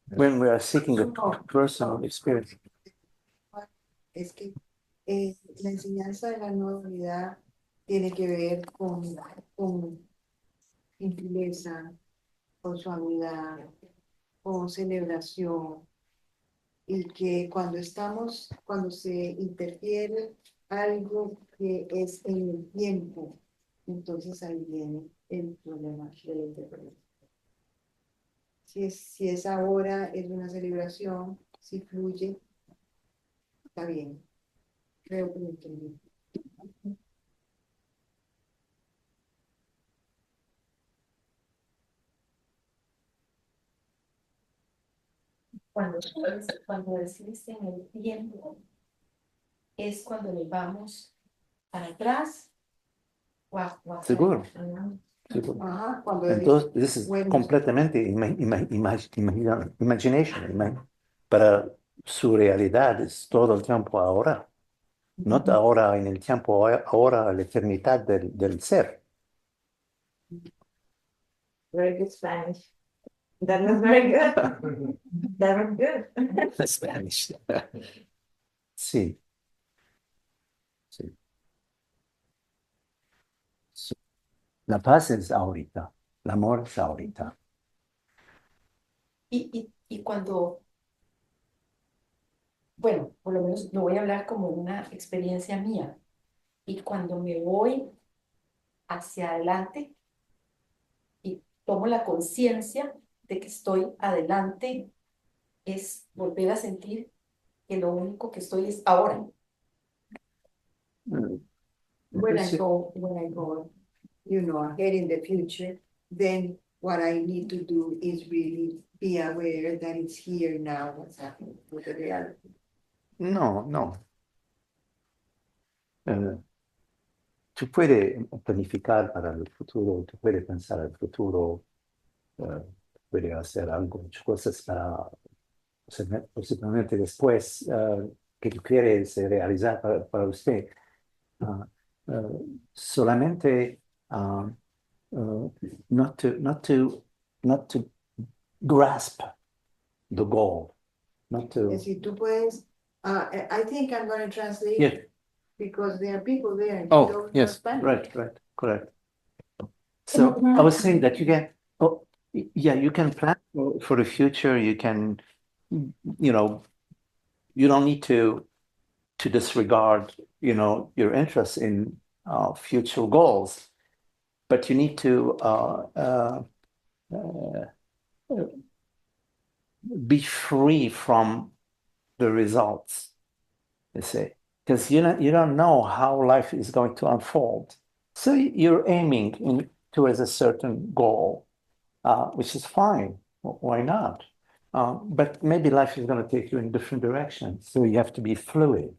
When we are seeking a personal experience. Es que la enseñanza de la no dualidad tiene que ver con gentileza, con suavidad, con celebración, y que cuando se interfiere algo que es en el tiempo, entonces ahí viene el problema de la interpretación. Si es ahora, es una celebración, si fluye, está bien. Creo que lo entendí. Cuando decís en el tiempo, es cuando le vamos para atrás o hacia Seguro. adelante. Ajá, cuando Entonces, this is completamente imagination. Para su realidad es todo el tiempo ahora. No ahora en el tiempo, ahora la eternidad del ser. Very good Spanish. That was very good. That was good. Spanish. Sí. La paz es ahorita, el amor es ahorita. Y cuando, bueno, por lo menos lo voy a hablar como una experiencia mía. Y cuando me voy hacia adelante y tomo la conciencia de que estoy adelante, es volver a sentir que lo único que estoy es ahora. when I go, ahead in the future, then what I need to do is really be aware that it's here now, what's happening with the reality. No. Tú puedes planificar para el futuro, tú puedes pensar al futuro, puedes hacer muchas cosas para posiblemente después que tú quieres realizar para usted. Solamente not to grasp the goal, not to. Si tú puedes, I think I'm going to translate. Yeah. Because there are people there. And Oh, yes, right, correct. So I was saying that you can plan for the future. You can, you don't need to disregard, your interest in future goals, but you need to be free from the results, you see. Because you don't know how life is going to unfold. So you're aiming towards a certain goal, which is fine. Why not? But maybe life is going to take you in different directions, so you have to be fluid.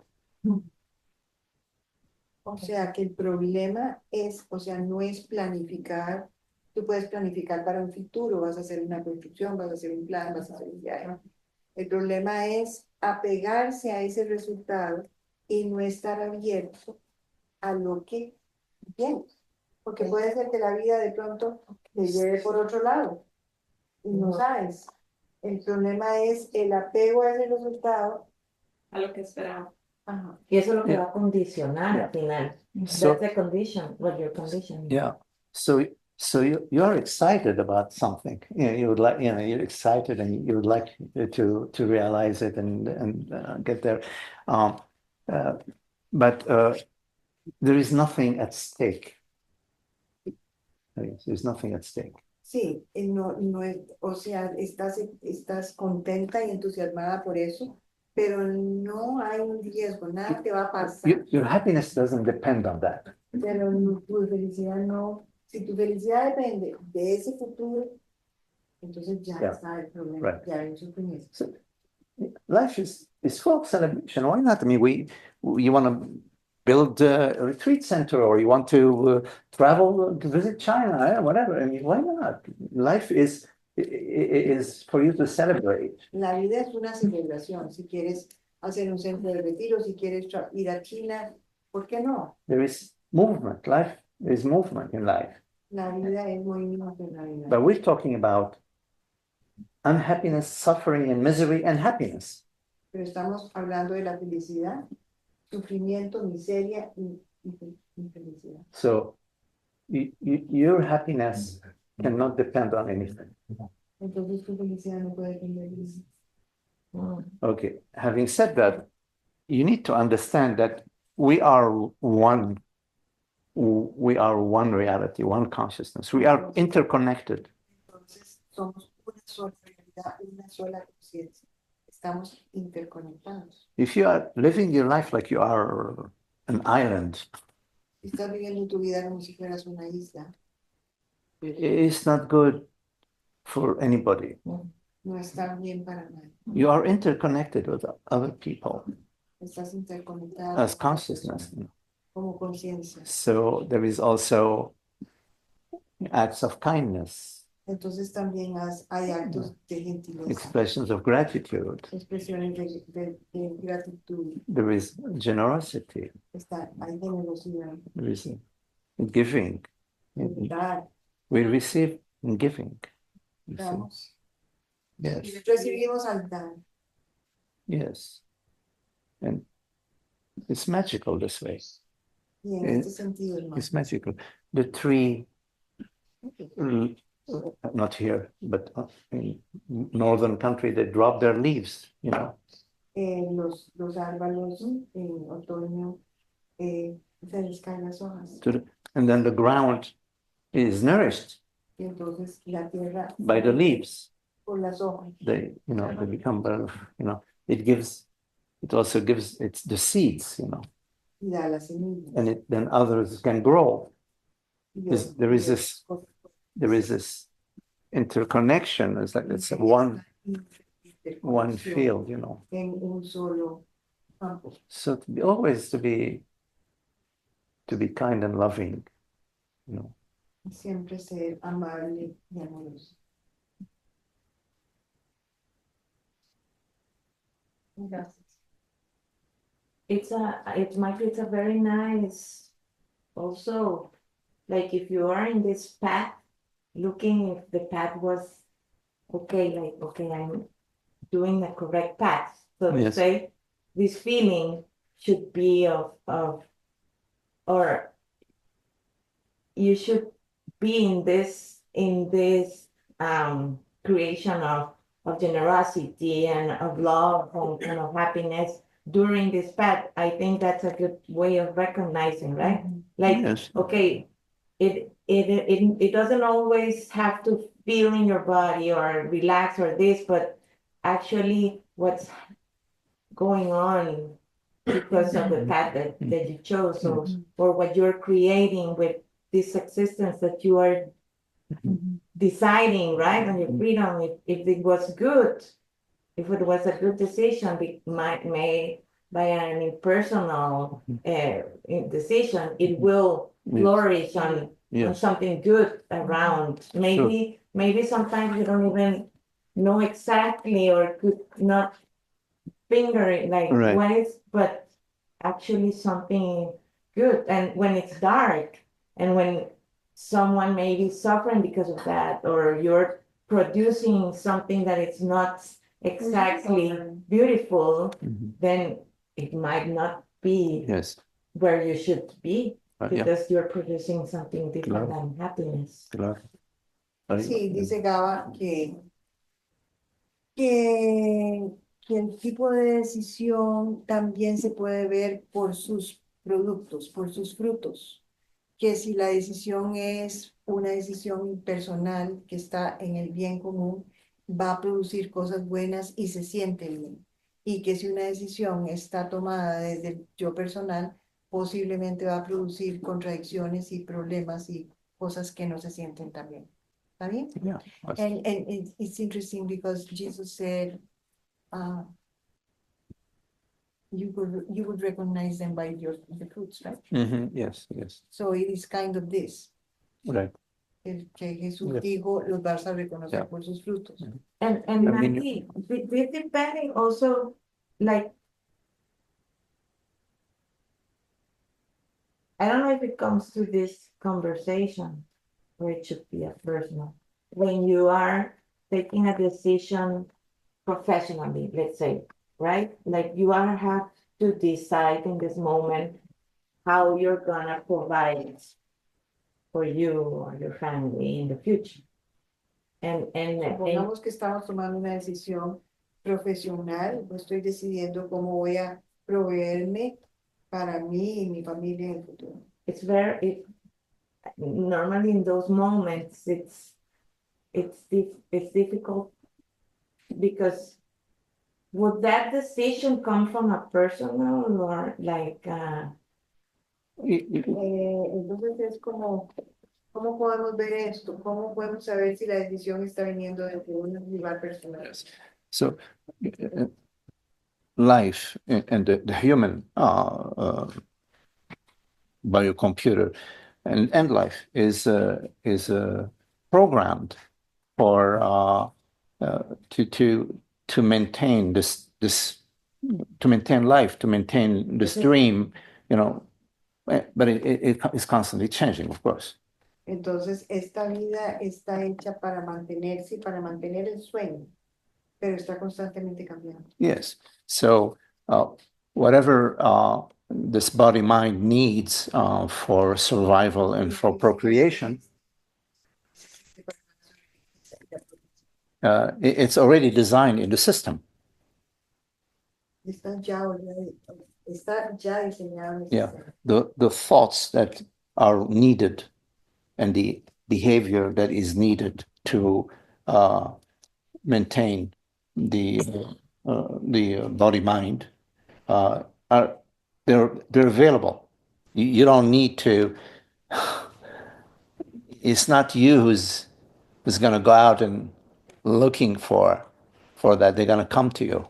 O sea, que el problema es, o sea, no es planificar. Tú puedes planificar para un futuro, vas a hacer una construcción, vas a hacer un plan, vas a hacer un viaje. El problema es apegarse a ese resultado y no estar abierto a lo que viene. Porque puede ser que la vida de pronto te lleve por otro lado y no sabes. El problema es el apego a ese resultado. A lo que esperaba. Ajá. Y eso es lo que Yeah. va a condicionar al final. So, That's the condition, what you're conditioning. yeah. So you are excited about something. You would like, you're excited and you would like to realize it and get there. But there is nothing at stake. There's nothing at stake. Sí, no es, o sea, estás contenta y entusiasmada por eso, pero no hay un riesgo, nada te va a pasar. Your happiness doesn't depend on that. Pero tu felicidad no, si tu felicidad depende de ese futuro, entonces ya Yeah. está el problema, Right. ya hay un sufrimiento. So, life is full of celebration. Why not? I mean, you want to build a retreat center, or you want to travel to visit China, whatever. I mean, why not? Life is for you to celebrate. La vida es una celebración. Si quieres hacer un centro de retiro, si quieres ir a China, ¿por qué no? There is movement. Life is movement in life. La vida es movimiento en la vida. But we're talking about unhappiness, suffering, and misery, and happiness. Pero estamos hablando de la felicidad, sufrimiento, miseria y felicidad. So your happiness cannot depend on anything. Entonces tu felicidad no puede depender de eso. Okay, having said that, you need to understand that we are one reality, one consciousness. We are interconnected. Entonces somos una sola realidad, una sola conciencia. Estamos interconectados. If you are living your life like you are an island, Si estás viviendo tu vida como si fueras una isla, it's not good for anybody. no está bien para nadie. You are interconnected with other people Estás interconectado as consciousness. como conciencia. So there is also acts of kindness, Entonces también hay actos de gentileza, expressions of gratitude. expresiones de gratitud, There is generosity. hay generosidad, There is giving. de dar, We receive in giving. You see? damos. Yes, Recibimos al dar. yes. And it's magical this way. Y en este sentido, hermano, It's magical. The tree, not here, but in northern country, they drop their leaves, los árboles en otoño se les caen las hojas. and then the ground is nourished Y entonces la tierra by the leaves. por las hojas They become better, it also gives it's the seeds, y da las semillas. and then others can grow. Y There is this interconnection. It's like it's one field, En un solo campo. So always to be kind and loving, Siempre ser amable y amoroso. Gracias. It's a very nice, also, like if you are in this path, looking if the path was okay, I'm doing the correct path. So to Yes. say, this feeling should be or you should be in this creation of generosity and of love and of happiness during this path. I think that's a good way of recognizing, right? Like, Yes. okay, it doesn't always have to feel in your body or relax or this, but actually what's going on because of the path that you chose, or what you're creating with this existence that you are deciding, right, on your freedom, if it was good, if it was a good decision, made by an impersonal decision, it will flourish on something good around. Maybe sometimes you don't even know exactly or could not finger it like what is, but actually something good. And when it's dark and when someone may be suffering because of that, or you're producing something that it's not exactly beautiful, then it might not be where you should be, because you're producing something different than happiness. Sí, dice Gaba que el tipo de decisión también se puede ver por sus productos, por sus frutos. Que si la decisión es una decisión personal que está en el bien común, va a producir cosas buenas y se siente bien. Y que si una decisión está tomada desde el yo personal, posiblemente va a producir contradicciones y problemas y cosas que no se sienten tan bien. ¿Está bien? Yeah. And it's interesting because Jesus said, you would recognize them by the fruits, right? Yes, yes. So it is kind of this. Right. El que Jesús dijo, los vas a reconocer por sus frutos. And Magdi, this depending also, like, I don't know if it comes to this conversation, or it should be a personal. When you are taking a decision professionally, let's say, right? Like you have to decide in this moment how you're gonna provide for you or your family in the future. And Supongamos que estamos tomando una decisión profesional, pues estoy decidiendo cómo voy a proveerme para mí y mi familia en el futuro. it's normally in those moments it's difficult, because would that decision come from a personal or like Entonces es como, ¿cómo podemos ver esto? ¿Cómo podemos saber si la decisión está viniendo de un lugar personal? So, life and the human biocomputer and life is programmed for to maintain this to maintain life, to maintain this dream, but it is constantly changing, of course. Entonces, esta vida está hecha para mantenerse y para mantener el sueño, pero está constantemente cambiando. Yes. So whatever this body mind needs for survival and for procreation, it's already designed in the system. Está ya diseñado en el Yeah. sistema. The thoughts that are needed and the behavior that is needed to maintain the body mind they're available. You don't need to. It's not you who's going to go out and looking for that. They're going to come to you.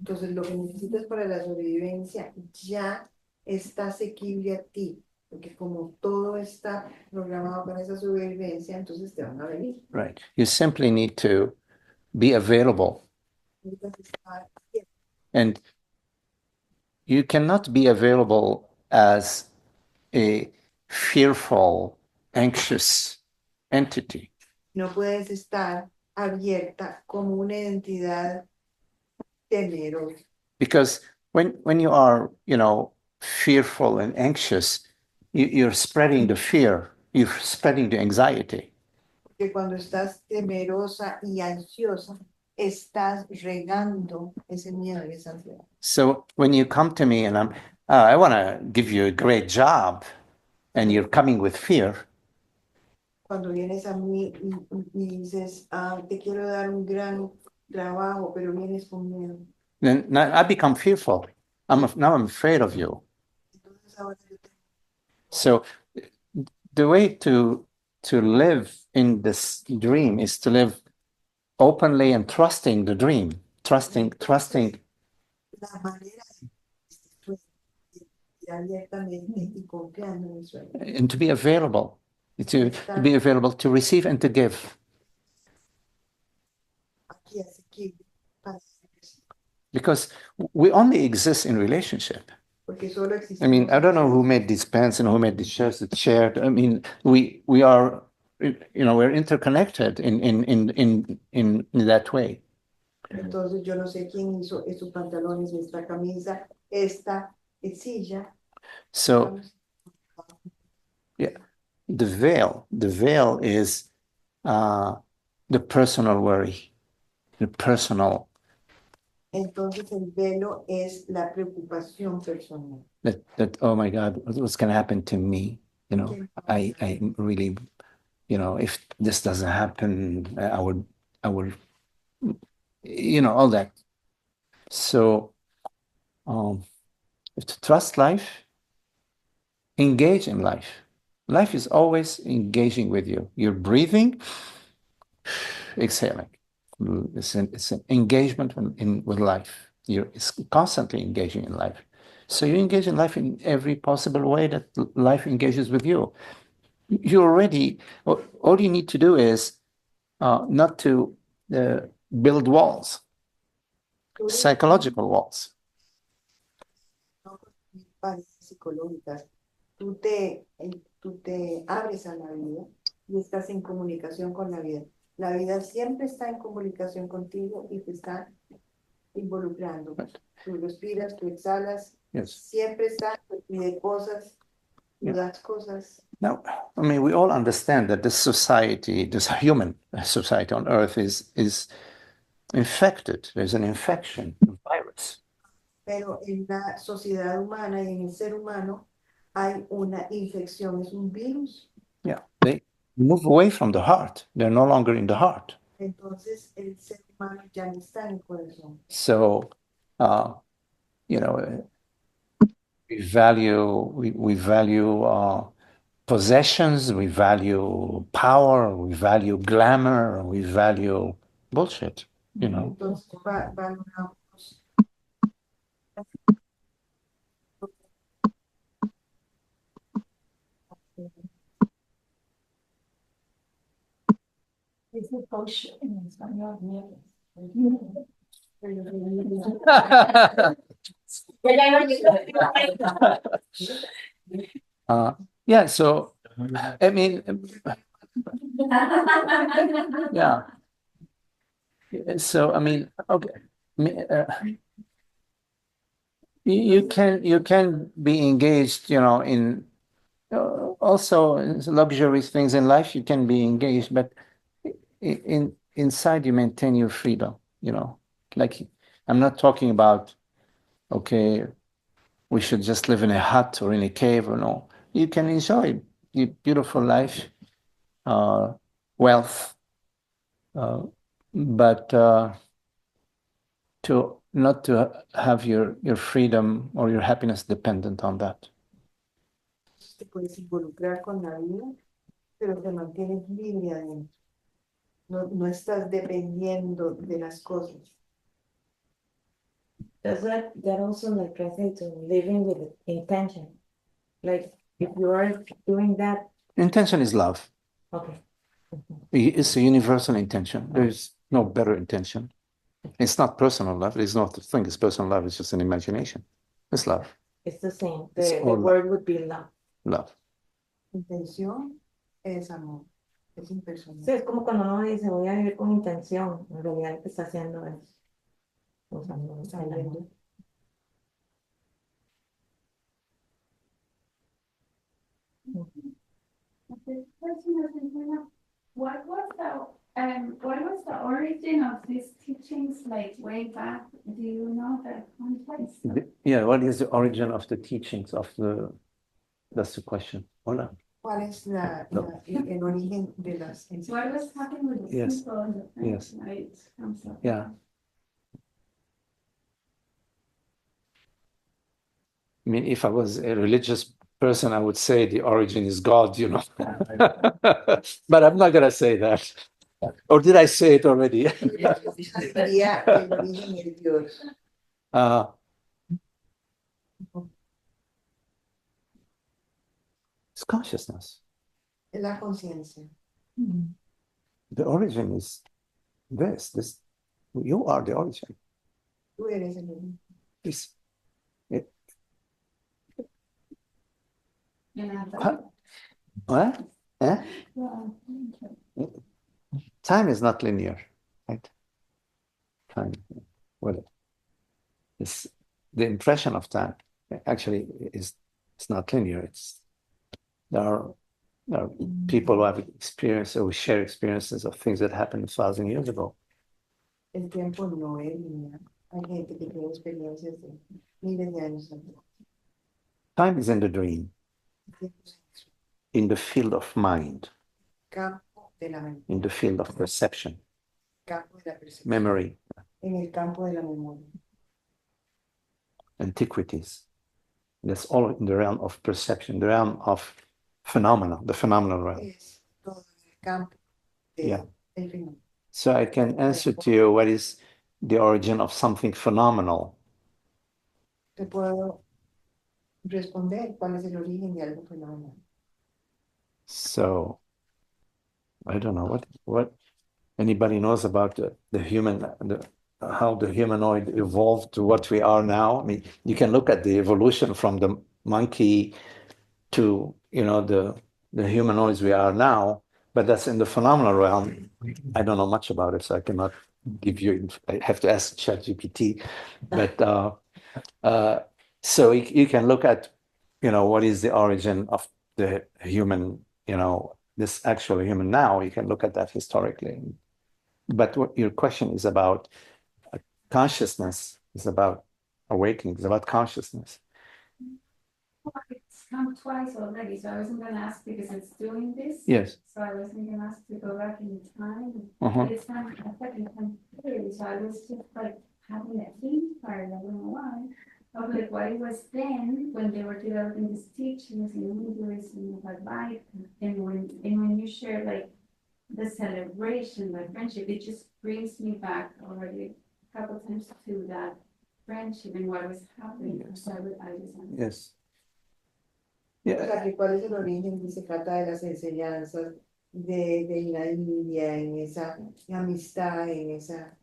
Entonces, lo que necesitas para la sobrevivencia ya está asequible a ti, porque como todo está programado para esa sobrevivencia, entonces te van a venir. Right. You simply need to be available. And you cannot be available as a fearful, anxious entity. No puedes estar abierta como una identidad temerosa. Because when you are, fearful and anxious, you're spreading the fear, you're spreading the anxiety. Porque cuando estás temerosa y ansiosa, estás regando ese miedo y esa ansiedad. So when you come to me and I want to give you a great job, and you're coming with fear. Cuando vienes a mí y dices, te quiero dar un gran trabajo, pero vienes con miedo. Then I become fearful. Now I'm afraid of you. Entonces ahora yo So the way to live in this dream is to live openly and trusting the dream, trusting. La manera de abiertamente y confiando en el sueño. And to be available, to receive and to give. Aquí hace aquí, Because we only exist in relationship. porque solo I mean, existimos I don't know who made these pants and who made these shirts that shared. I mean, we are, we're interconnected in that way. Entonces yo no sé quién hizo estos pantalones, esta camisa, esta silla. So, yeah, the veil is the personal worry, the personal. Entonces el velo es la preocupación personal. That oh my God, what's going to happen to me? I really, if this doesn't happen, I would, all that. So, to trust life, engage in life. Life is always engaging with you. You're breathing, exhaling. It's an engagement with life. You're constantly engaging in life. So you engage in life in every possible way that life engages with you. You already, all you need to do is not to build walls, psychological walls. Psicológicas. Tú te abres a la vida y estás en comunicación con la vida. La vida siempre está en comunicación contigo y te está involucrando. Tú respiras, tú exhalas, siempre está, te pide cosas, tú das cosas. Now, I mean, we all understand that this society, this human society on Earth is infected. There's an infection, a virus. Pero en la sociedad humana y en el ser humano hay una infección, es un virus. Yeah, they move away from the heart. They're no longer in the heart. Entonces el ser humano ya no está en el corazón. So, we value possessions, we value power, we value glamour, we value bullshit, Entonces valoramos Es el coach en español, mierda. Yeah, so, I mean, yeah. So, I mean, okay. You can be engaged, in also in luxurious things in life. You can be engaged, but inside you maintain your freedom. Like I'm not talking about, okay, we should just live in a hut or in a cave or no. You can enjoy your beautiful life, wealth, but not to have your freedom or your happiness dependent on that. te puedes involucrar con la vida, pero te mantienes libre adentro. No estás dependiendo de las cosas. Does that also like translate to living with intention? Like if you are doing that. Intention is love. Okay. It's a universal intention. There's no better intention. It's not personal love. It's not the thing. It's personal love. It's just an imagination. It's love. It's the same. It's The all word would be love. Love. Intención es amor. Es impersonal. Sí, es como cuando uno dice voy a vivir con intención. En realidad lo que está haciendo es usando el amor. What was the origin of these teachings, like way back? Do you know the context? Yeah, what is the origin of the teachings of the? That's the question. Hola. ¿Cuál es el origen de las enseñanzas? What was happening with the Yes. people in the past, Yes. right? Yeah. I mean, if I was a religious person, I would say the origin is God, you know. But I'm not going to say that. Or did I say it already? Diría que el origen es Dios. It's consciousness. Es la conciencia. The origin is this. You are the origin. Tú eres el origen. This. What? Eh? Time is not linear, right? Time, well, it's the impression of time actually it's not linear. There are people who have experience or share experiences of things that happened 1,000 years ago. El tiempo no es lineal. Hay gente que tiene experiencias de miles de años atrás. Time is in the dream, in the field of mind, Campo de la mente, in the field of perception, campo de la percepción, memory, en el campo de la memoria. antiquities. That's all in the realm of perception, the realm of phenomena, the phenomenal realm. Es todo el campo Yeah. del fenómeno. So I can answer to you what is the origin of something phenomenal. Te puedo responder cuál es el origen de algo fenomenal. So I don't know what anybody knows about the human, how the humanoid evolved to what we are now. I mean, you can look at the evolution from the monkey to, you know, the humanoids we are now, but that's in the phenomenal realm. I don't know much about it, so I cannot give you, I have to ask ChatGPT. But so you can look at, you know, what is the origin of the human, you know, this actual human now. You can look at that historically. But what your question is about, consciousness is about awakening, it's about consciousness. It's come twice already, so I wasn't gonna ask because it's doing this. Yes. So I wasn't gonna ask to go back in time. Uh-huh. But it's not a second time clearly, so I was just like having that think part, I don't know why. Of like what it was then when they were developing these teachings in Hinduism of Advaita, and when you share like the celebration, the friendship, it just brings me back already a couple times to that friendship and what was happening. So I just Yes. O Yeah. sea, que cuál es el origen, y se trata de las enseñanzas de la India, en esa amistad, en esa...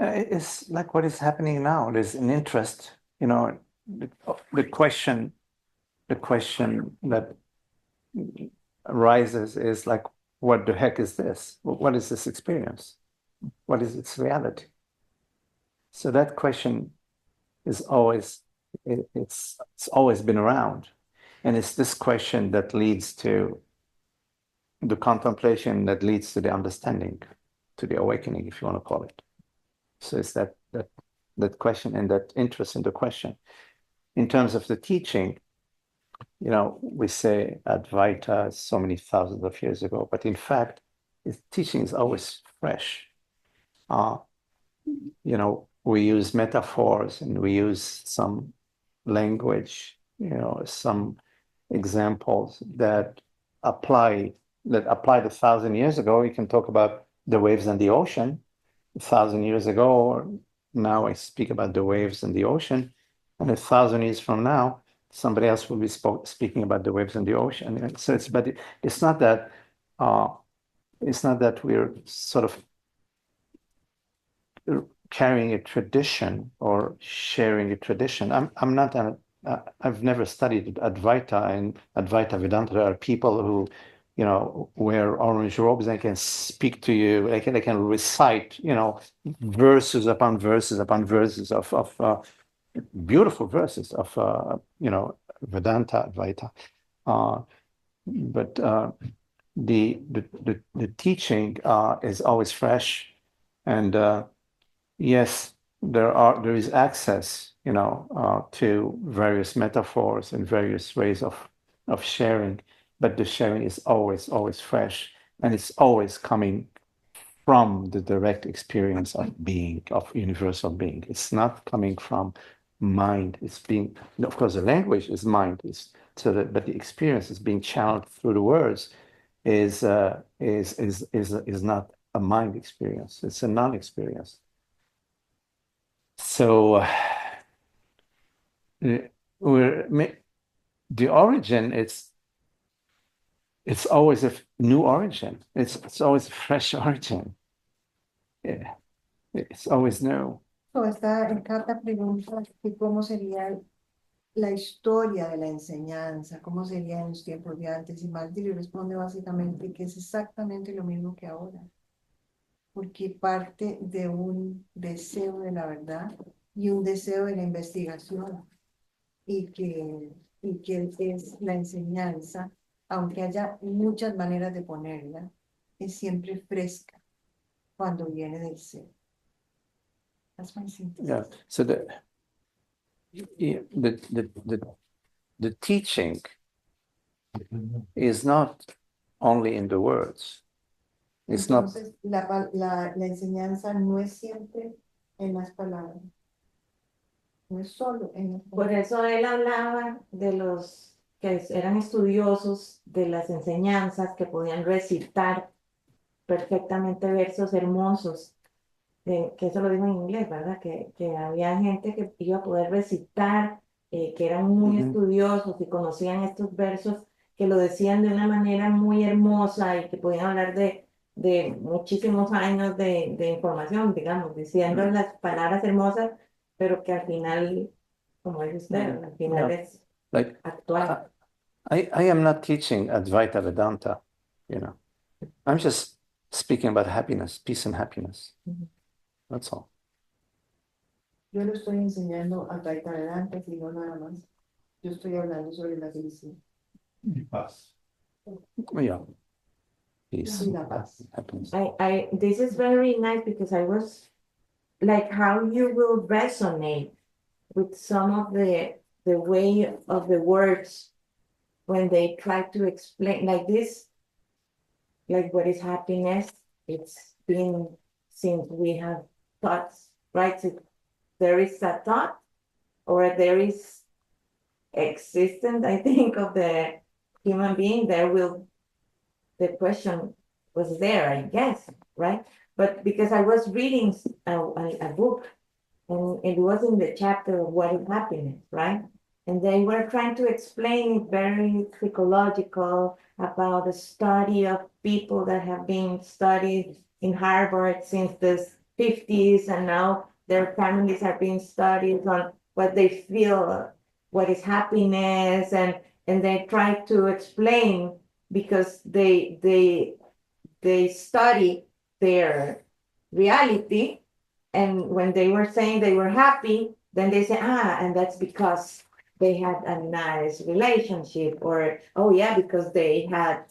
It's like what is happening now. There's an interest, you know, the question that arises is like, what the heck is this? What is this experience? What is its reality? So that question is always, it's always been around. And it's this question that leads to the contemplation, that leads to the understanding, to the awakening, if you want to call it. So it's that question and that interest in the question. In terms of the teaching, you know, we say Advaita so many thousands of years ago, but in fact, its teaching is always fresh. You know, we use metaphors and we use some language, you know, some examples that applied 1,000 years ago. We can talk about the waves and the ocean. 1,000 years ago, or now I speak about the waves and the ocean, and 1,000 years from now, somebody else will be speaking about the waves and the ocean. So it's not that we're sort of carrying a tradition or sharing a tradition. I've never studied Advaita, and Advaita Vedanta. There are people who, you know, wear orange robes and can speak to you. They can recite, you know, verses upon verses upon verses of beautiful verses of you know, Vedanta, Advaita. But the teaching is always fresh, and yes, there is access, you know, to various metaphors and various ways of sharing, but the sharing is always fresh, and it's always coming from the direct experience of being, of universal being. It's not coming from mind is being, of course, the language is mind, but the experience is being channeled through the words is not a mind experience. It's a non-experience. So the origin, it's always a new origin. It's always a fresh origin. Yeah. It's always new. So en cada pregunta que cómo sería la historia de la enseñanza, cómo sería en los tiempos de antes, y Magdi le responde básicamente que es exactamente lo mismo que ahora, porque parte de un deseo de la verdad y un deseo de la investigación, y que es la enseñanza, aunque haya muchas maneras de ponerla, es siempre fresca cuando viene del ser. That's my synthesis. Yeah. So the teaching is not only in the words. It's Entonces, la enseñanza no es siempre en las palabras. No es solo en las Por palabras. eso él hablaba de los que eran estudiosos de las enseñanzas, que podían recitar perfectamente versos hermosos, que eso lo dijo en inglés, ¿verdad? Que había gente que iba a poder recitar, que eran muy estudiosos y conocían estos versos, que lo decían de una manera muy hermosa y que podían hablar de muchísimos años de información, digamos, diciendo las palabras hermosas, pero que al final, como dice usted, al final es like actual. I am not teaching Advaita Vedanta, I'm just speaking about happiness, peace and happiness. That's all. Yo no estoy enseñando Advaita Vedanta, sino nada más. Yo estoy hablando sobre la felicidad. Paz. Yeah. Peace, Y la paz. happiness. This is very nice because I was like how you will resonate with some of the way of the words when they try to explain like this, like what is happiness. It's been since we have thoughts, right? So there is a thought or there is existence, I think, of the human being, the question was there, I guess, right? But because I was reading a book, and it was in the chapter of what is happiness, right? And they were trying to explain it very psychological about the study of people that have been studied in Harvard since the 50s, and now their families are being studied on what they feel, what is happiness, and they try to explain because they study their reality, and when they were saying they were happy, then they say, and that's because they had a nice relationship, or oh yeah, because they had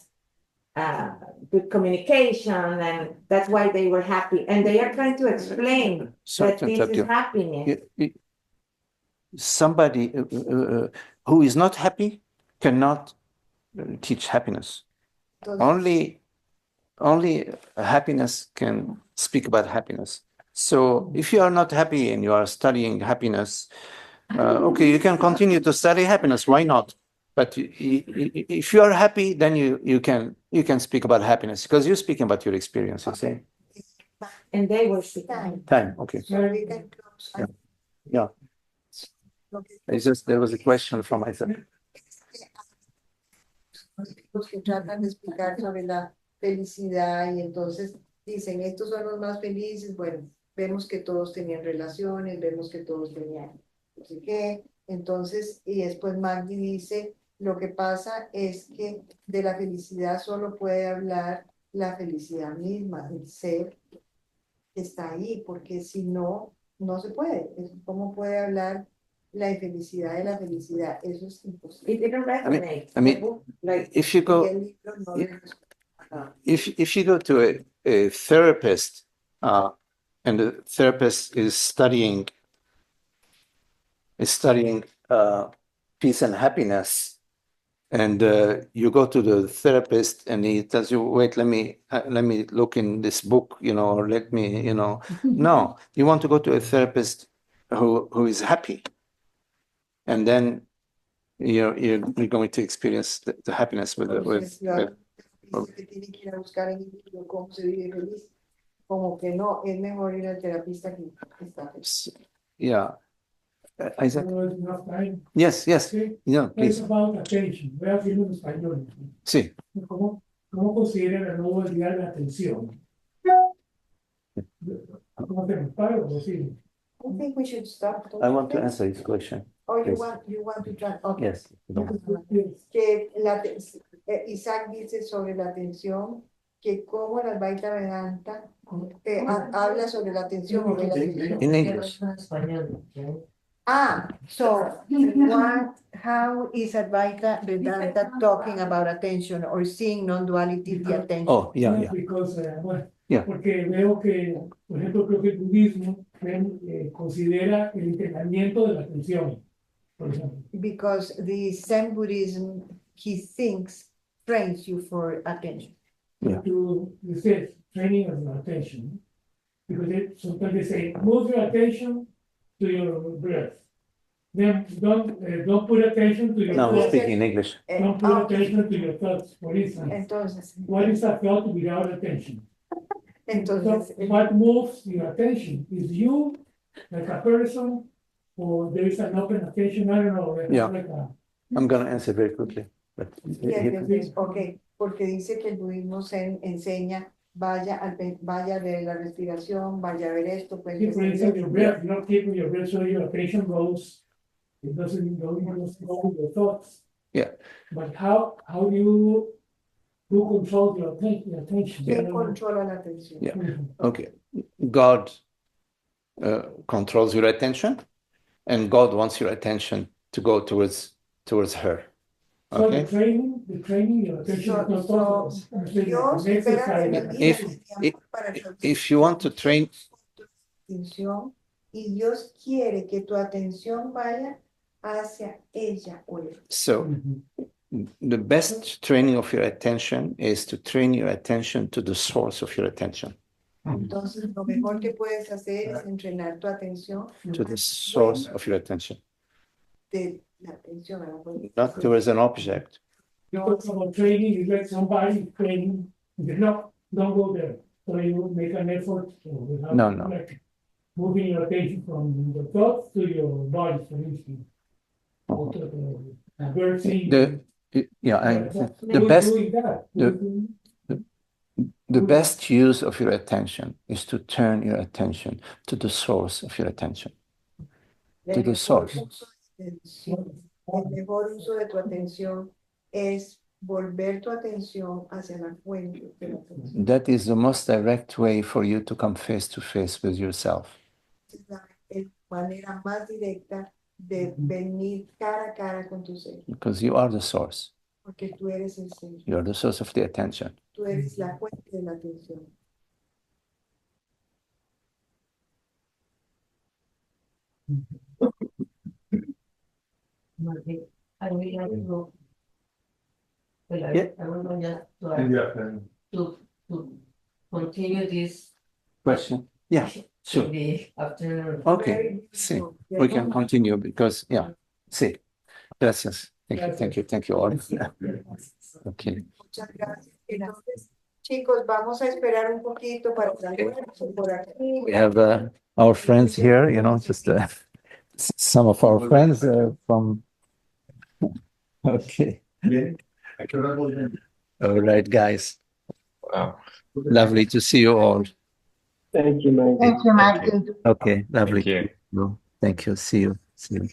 good communication, and that's why they were happy. And they are trying to explain that this is happiness. Somebody who is not happy cannot teach happiness. Only happiness can speak about happiness. So if you are not happy and you are studying happiness, okay, you can continue to study happiness. Why not? But if you are happy, then you can speak about happiness because you're speaking about your experience. You say. And they were speaking. Time. Okay. Yeah. It's just there was a question from myself. Los que tratan de explicar sobre la felicidad y entonces dicen, estos son los más felices. Bueno, vemos que todos tenían relaciones, vemos que todos tenían no sé qué. Entonces, y después Magdi dice, lo que pasa es que de la felicidad solo puede hablar la felicidad misma, el ser que está ahí, porque si no, no se puede. ¿Cómo puede hablar la infelicidad de la felicidad? Eso es imposible. It didn't resonate. I mean, like if you go, if you go to a therapist, and the therapist is studying peace and happiness, and you go to the therapist and he tells you, wait, let me look in this book, or let me, no, you want to go to a therapist who is happy, and then you're going to experience the happiness with Entonces, dice que tiene que ir a buscar en el libro cómo se vive feliz, como que no, es mejor ir al terapista que está feliz. yeah. Isaac? No es enough time. Yes, yes. Sí. Yeah, Es please. about attention. Voy a decirlo en español. Sí. ¿Cómo considera la nueva idea de atención? ¿Cómo te paro o sí? I think we should stop. I want to answer this question. Oh, you Please. want to try? Okay. Yes. Que Isaac dice sobre la atención, que como la Advaita Vedanta habla sobre la atención. In English. So how is Advaita Vedanta talking about attention or seeing non-duality the attention? Oh, yeah. Because, Yeah. Porque veo que, por ejemplo, creo que el budismo considera el entrenamiento de la atención, por ejemplo. Because the Zen Buddhism, he thinks, trains you for attention. Yeah. You say training of your attention, because sometimes they say, move your attention to your breath. Then don't put attention to your No, thoughts. speaking in English. Don't put attention to your thoughts, for instance. Entonces, What is a thought without attention? entonces, So what moves your attention? Is you, like a person, or there is an open attention? I don't know. Yeah. Like I'm going to answer very quickly. But yes, okay, porque dice que el budismo enseña, vaya a ver la respiración, vaya a ver esto, pues. for instance, your breath, you're not keeping your breath, so your attention goes, it doesn't go with your thoughts. Yeah. But how do you control your attention? ¿Quién controla la atención? Yeah. Okay. God controls your attention, and God wants your attention to go towards her. So Okay. the training, your attention is not Dios If you want to train, atención, y Dios quiere que tu atención vaya hacia ella o él. so the best training of your attention is to train your attention to the source of your attention. Entonces, lo mejor que puedes hacer es entrenar tu atención To the source of your attention, de la atención, not towards an object. You talk about training, is like somebody training, no, don't go there. So you make an effort. No. Like moving your attention from the thoughts to your body, for instance. Or to the bird seeing. The best use of your attention is to turn your attention to the source of your attention. To the source. El mejor uso de tu atención es volver tu atención hacia la fuente de la atención. That is the most direct way for you to come face to face with yourself. Es la manera más directa de venir cara a cara con tu ser. Because you are the source. Porque tú eres el ser. You are the source of the attention. Tú eres la fuente de la atención. I would like to go. Well, Yeah. I want to continue this Question? Yeah, sure. in the afternoon. Okay, sí. We can continue because, yeah, sí. Gracias. Thank you all. Okay. Muchas gracias. Entonces, chicos, vamos a esperar un poquito para por aquí. We have our friends here, just some of our friends from. Okay. All right, guys. Wow. Lovely to see you all. Thank you, Magdi. Thank you, Magdi. Okay, lovely. Thank you. Thank you. See you.